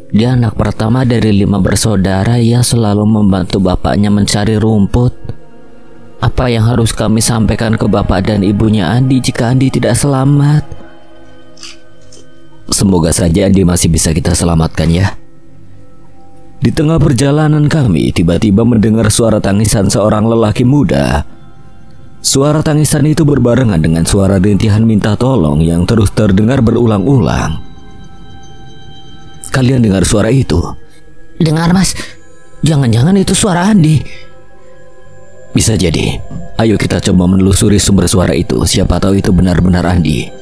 Dia anak pertama dari 5 bersaudara yang selalu membantu bapaknya mencari rumput. Apa yang harus kami sampaikan ke bapak dan ibunya Andi jika Andi tidak selamat? Semoga saja Andi masih bisa kita selamatkan ya. Di tengah perjalanan kami tiba-tiba mendengar suara tangisan seorang lelaki muda. Suara tangisan itu berbarengan dengan suara rintihan minta tolong yang terus terdengar berulang-ulang. Kalian dengar suara itu? Dengar, Mas. Jangan-jangan itu suara Andi. Bisa jadi. Ayo kita coba menelusuri sumber suara itu. Siapa tahu itu benar-benar Andi.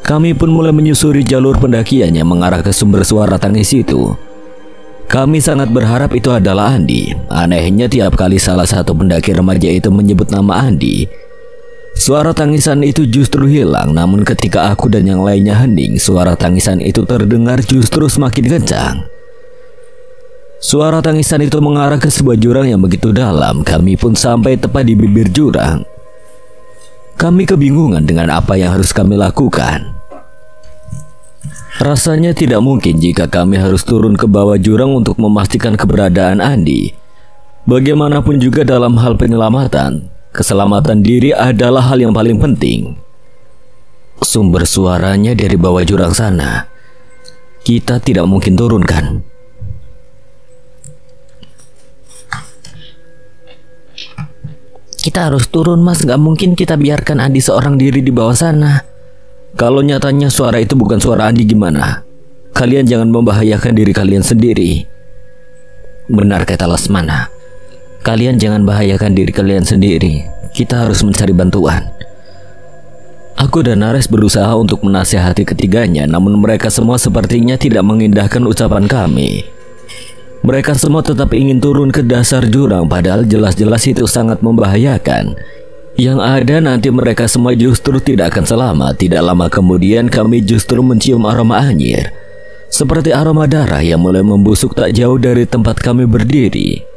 Kami pun mulai menyusuri jalur pendakian yang mengarah ke sumber suara tangis itu. Kami sangat berharap itu adalah Andi. Anehnya tiap kali salah satu pendaki remaja itu menyebut nama Andi, suara tangisan itu justru hilang. Namun ketika aku dan yang lainnya hening, suara tangisan itu terdengar justru semakin kencang. Suara tangisan itu mengarah ke sebuah jurang yang begitu dalam. Kami pun sampai tepat di bibir jurang. Kami kebingungan dengan apa yang harus kami lakukan. Rasanya tidak mungkin jika kami harus turun ke bawah jurang untuk memastikan keberadaan Andi. Bagaimanapun juga dalam hal penyelamatan, keselamatan diri adalah hal yang paling penting. Sumber suaranya dari bawah jurang sana. Kita tidak mungkin turunkan. Kita harus turun, Mas. Gak mungkin kita biarkan Andi seorang diri di bawah sana. Kalau nyatanya suara itu bukan suara Andi gimana? Kalian jangan membahayakan diri kalian sendiri. Benar kata Lesmana. Kalian jangan bahayakan diri kalian sendiri. Kita harus mencari bantuan. Aku dan Nares berusaha untuk menasihati ketiganya, namun mereka semua sepertinya tidak mengindahkan ucapan kami. Mereka semua tetap ingin turun ke dasar jurang, padahal jelas-jelas itu sangat membahayakan. Yang ada nanti mereka semua justru tidak akan selamat. Tidak lama kemudian kami justru mencium aroma anyir, seperti aroma darah yang mulai membusuk tak jauh dari tempat kami berdiri.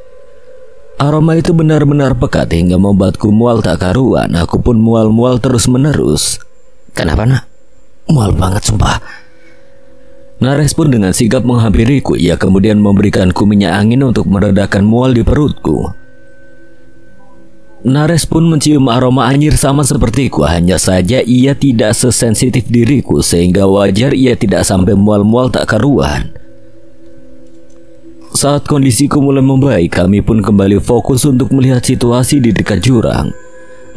Aroma itu benar-benar pekat hingga membuatku mual tak karuan. Aku pun mual-mual terus-menerus. Kenapa, nak? Mual banget sumpah. Nares pun dengan sigap menghampiriku. Ia kemudian memberikanku minyak angin untuk meredakan mual di perutku. Nares pun mencium aroma anyir sama sepertiku, hanya saja ia tidak sesensitif diriku sehingga wajar ia tidak sampai mual-mual tak karuan. Saat kondisiku mulai membaik, kami pun kembali fokus untuk melihat situasi di dekat jurang.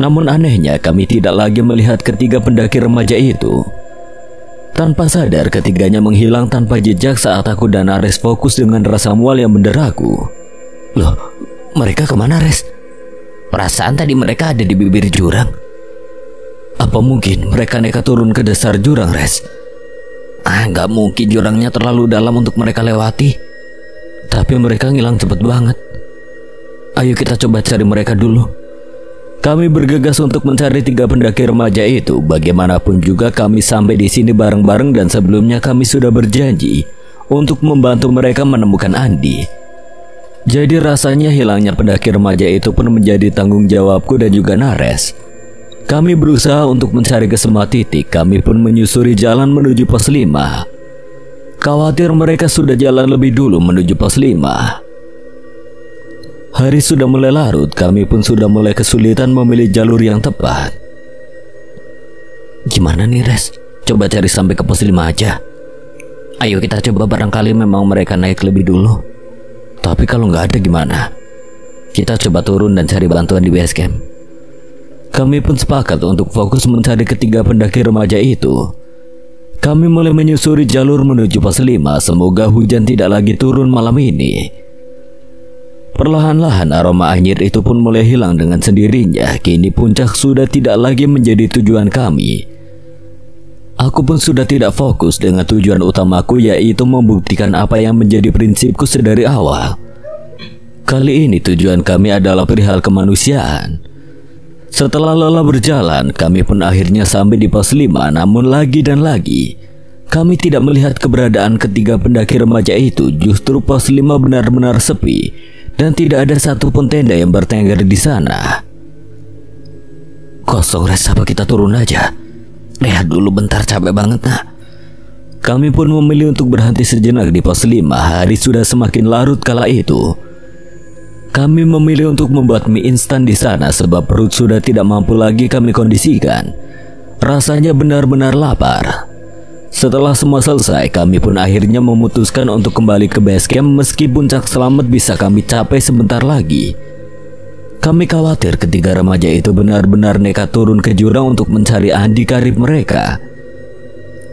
Namun anehnya kami tidak lagi melihat ketiga pendaki remaja itu. Tanpa sadar ketiganya menghilang tanpa jejak saat aku dan Nares fokus dengan rasa mual yang menderaku. Loh, mereka kemana, Res? Perasaan tadi mereka ada di bibir jurang. Apa mungkin mereka nekat turun ke dasar jurang, Res? Nggak mungkin, jurangnya terlalu dalam untuk mereka lewati. Tapi mereka ngilang cepet banget. Ayo kita coba cari mereka dulu. Kami bergegas untuk mencari tiga pendaki remaja itu. Bagaimanapun juga kami sampai di sini bareng-bareng dan sebelumnya kami sudah berjanji untuk membantu mereka menemukan Andi. Jadi rasanya hilangnya pendaki remaja itu pun menjadi tanggung jawabku dan juga Nares. Kami berusaha untuk mencari ke semua titik. Kami pun menyusuri jalan menuju pos 5. Khawatir mereka sudah jalan lebih dulu menuju pos 5. Hari sudah mulai larut. Kami pun sudah mulai kesulitan memilih jalur yang tepat. Gimana nih Res? Coba cari sampai ke pos 5 aja. Ayo kita coba, barangkali memang mereka naik lebih dulu. Tapi kalau nggak ada gimana? Kita coba turun dan cari bantuan di base camp. Kami pun sepakat untuk fokus mencari ketiga pendaki remaja itu. Kami mulai menyusuri jalur menuju pos 5. Semoga hujan tidak lagi turun malam ini. Perlahan-lahan aroma anyir itu pun mulai hilang dengan sendirinya. Kini puncak sudah tidak lagi menjadi tujuan kami. Aku pun sudah tidak fokus dengan tujuan utamaku, yaitu membuktikan apa yang menjadi prinsipku sedari awal. Kali ini tujuan kami adalah perihal kemanusiaan. Setelah lelah berjalan, kami pun akhirnya sampai di pos 5. Namun lagi dan lagi, kami tidak melihat keberadaan ketiga pendaki remaja itu. Justru pos 5 benar-benar sepi dan tidak ada satupun tenda yang bertengger di sana. Kosong Res, apa kita turun aja? Lihat dulu bentar, capek banget nah. Kami pun memilih untuk berhenti sejenak di pos 5. Hari sudah semakin larut kala itu. Kami memilih untuk membuat mie instan di sana sebab perut sudah tidak mampu lagi kami kondisikan. Rasanya benar-benar lapar. Setelah semua selesai, kami pun akhirnya memutuskan untuk kembali ke base camp meski puncak selamat bisa kami capai sebentar lagi. Kami khawatir ketiga remaja itu benar-benar nekat turun ke jurang untuk mencari Andi karib mereka.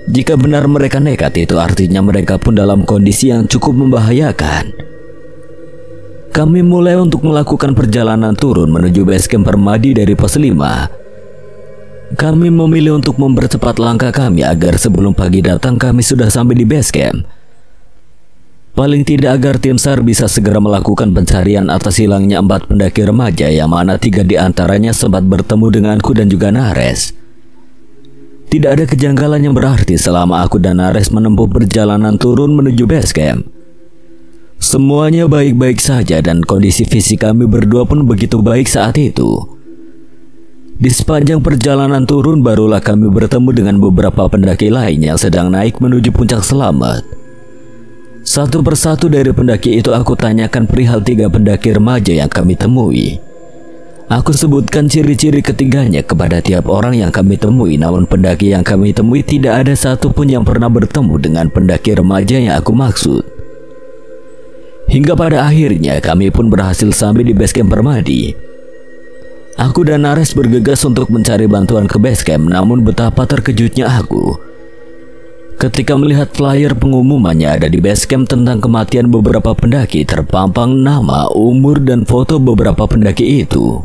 Jika benar mereka nekat, itu artinya mereka pun dalam kondisi yang cukup membahayakan. Kami mulai untuk melakukan perjalanan turun menuju base camp Permadi dari pos 5. Kami memilih untuk mempercepat langkah kami agar sebelum pagi datang kami sudah sampai di base camp. Paling tidak agar tim SAR bisa segera melakukan pencarian atas hilangnya 4 pendaki remaja, yang mana 3 di antaranya sempat bertemu denganku dan juga Nares. Tidak ada kejanggalan yang berarti selama aku dan Nares menempuh perjalanan turun menuju base camp. Semuanya baik-baik saja dan kondisi fisik kami berdua pun begitu baik saat itu. Di sepanjang perjalanan turun barulah kami bertemu dengan beberapa pendaki lain yang sedang naik menuju puncak selamat. Satu persatu dari pendaki itu aku tanyakan perihal 3 pendaki remaja yang kami temui. Aku sebutkan ciri-ciri ketiganya kepada tiap orang yang kami temui. Namun pendaki yang kami temui tidak ada satupun yang pernah bertemu dengan pendaki remaja yang aku maksud. Hingga pada akhirnya kami pun berhasil sampai di base camp Permadi. Aku dan Nares bergegas untuk mencari bantuan ke base camp. Namun betapa terkejutnya aku ketika melihat flyer pengumumannya ada di base camp tentang kematian beberapa pendaki, terpampang nama, umur, dan foto beberapa pendaki itu.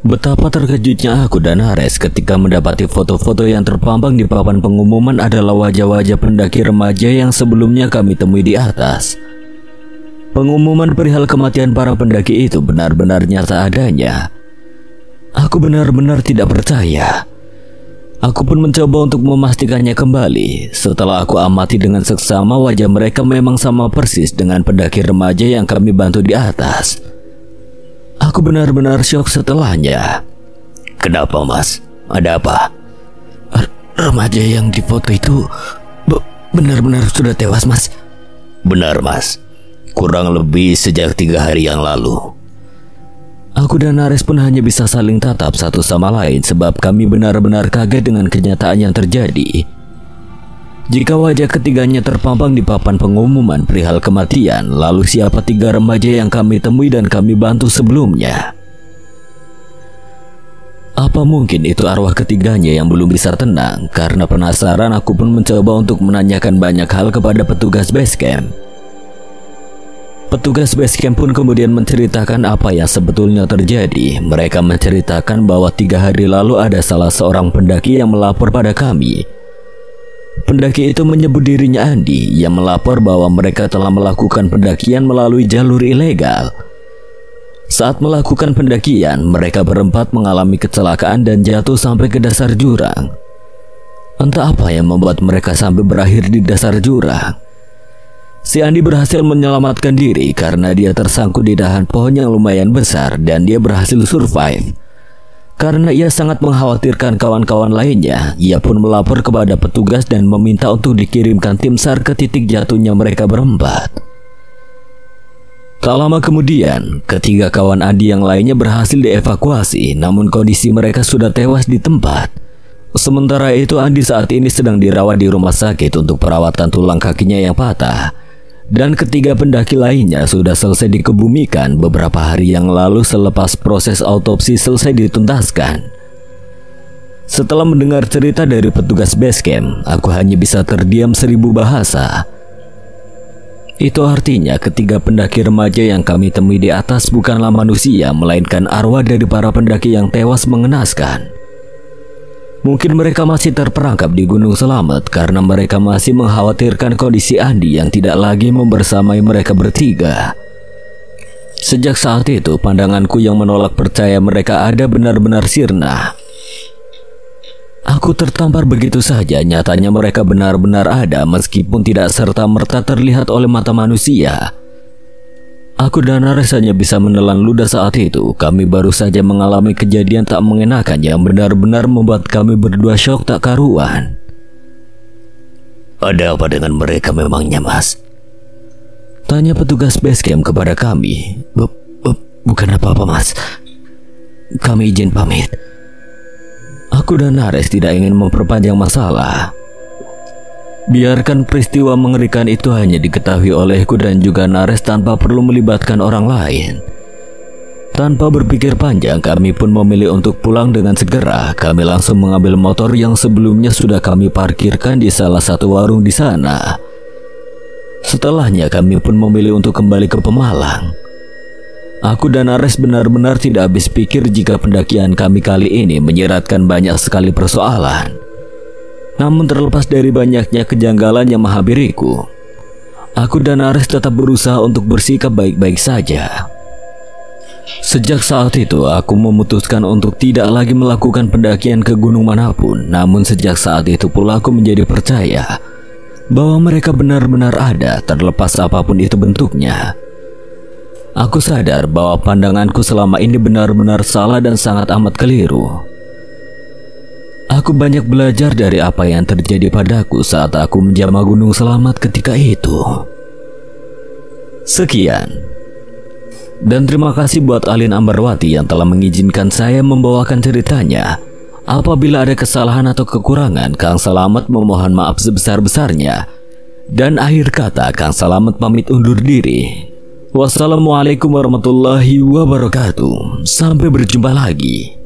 Betapa terkejutnya aku dan Nares ketika mendapati foto-foto yang terpampang di papan pengumuman adalah wajah-wajah pendaki remaja yang sebelumnya kami temui di atas. Pengumuman perihal kematian para pendaki itu benar-benar nyata adanya. Aku benar-benar tidak percaya. Aku pun mencoba untuk memastikannya kembali. Setelah aku amati dengan seksama, wajah mereka memang sama persis dengan pendaki remaja yang kami bantu di atas. Aku benar-benar syok setelahnya. Kenapa Mas? Ada apa? Remaja yang di foto itu benar-benar sudah tewas Mas. Benar Mas. Kurang lebih sejak 3 hari yang lalu. Aku dan Nares pun hanya bisa saling tatap satu sama lain sebab kami benar-benar kaget dengan kenyataan yang terjadi. Jika wajah ketiganya terpampang di papan pengumuman perihal kematian, lalu siapa 3 remaja yang kami temui dan kami bantu sebelumnya? Apa mungkin itu arwah ketiganya yang belum bisa tenang? Karena penasaran, aku pun mencoba untuk menanyakan banyak hal kepada petugas base camp. Petugas base camp pun kemudian menceritakan apa yang sebetulnya terjadi. Mereka menceritakan bahwa 3 hari lalu ada salah seorang pendaki yang melapor pada kami. Pendaki itu menyebut dirinya Andi yang melapor bahwa mereka telah melakukan pendakian melalui jalur ilegal. Saat melakukan pendakian, mereka berempat mengalami kecelakaan dan jatuh sampai ke dasar jurang. Entah apa yang membuat mereka sampai berakhir di dasar jurang. Si Andi berhasil menyelamatkan diri karena dia tersangkut di dahan pohon yang lumayan besar dan dia berhasil survive. Karena ia sangat mengkhawatirkan kawan-kawan lainnya, ia pun melapor kepada petugas dan meminta untuk dikirimkan tim SAR ke titik jatuhnya mereka berempat. Tak lama kemudian, ketiga kawan Andi yang lainnya berhasil dievakuasi, namun kondisi mereka sudah tewas di tempat. Sementara itu Andi saat ini sedang dirawat di rumah sakit untuk perawatan tulang kakinya yang patah. Dan ketiga pendaki lainnya sudah selesai dikebumikan beberapa hari yang lalu selepas proses autopsi selesai dituntaskan. Setelah mendengar cerita dari petugas base camp, aku hanya bisa terdiam 1000 bahasa. Itu artinya ketiga pendaki remaja yang kami temui di atas bukanlah manusia, melainkan arwah dari para pendaki yang tewas mengenaskan. Mungkin mereka masih terperangkap di Gunung Selamat karena mereka masih mengkhawatirkan kondisi Andi yang tidak lagi membersamai mereka bertiga. Sejak saat itu, pandanganku yang menolak percaya mereka ada benar-benar sirna. Aku tertampar begitu saja, nyatanya mereka benar-benar ada meskipun tidak serta-merta terlihat oleh mata manusia. Aku dan Nares hanya bisa menelan ludah saat itu. Kami baru saja mengalami kejadian tak mengenakan yang benar-benar membuat kami berdua syok tak karuan. Ada apa dengan mereka memangnya, Mas? Tanya petugas base camp kepada kami. Bukan apa-apa, Mas. Kami izin pamit. Aku dan Nares tidak ingin memperpanjang masalah. Biarkan peristiwa mengerikan itu hanya diketahui olehku dan juga Nares tanpa perlu melibatkan orang lain. Tanpa berpikir panjang, kami pun memilih untuk pulang dengan segera. Kami langsung mengambil motor yang sebelumnya sudah kami parkirkan di salah satu warung di sana. Setelahnya kami pun memilih untuk kembali ke Pemalang. Aku dan Nares benar-benar tidak habis pikir jika pendakian kami kali ini menyeratkan banyak sekali persoalan. Namun terlepas dari banyaknya kejanggalan yang menghampiriku, aku dan Nares tetap berusaha untuk bersikap baik-baik saja. Sejak saat itu aku memutuskan untuk tidak lagi melakukan pendakian ke gunung manapun. Namun sejak saat itu pula aku menjadi percaya bahwa mereka benar-benar ada, terlepas apapun itu bentuknya. Aku sadar bahwa pandanganku selama ini benar-benar salah dan sangat amat keliru. Aku banyak belajar dari apa yang terjadi padaku saat aku menjamah Gunung Selamat ketika itu. Sekian. Dan terima kasih buat Alin Ambarwati yang telah mengizinkan saya membawakan ceritanya. Apabila ada kesalahan atau kekurangan, Kang Selamat memohon maaf sebesar-besarnya. Dan akhir kata, Kang Selamat pamit undur diri. Wassalamualaikum warahmatullahi wabarakatuh. Sampai berjumpa lagi.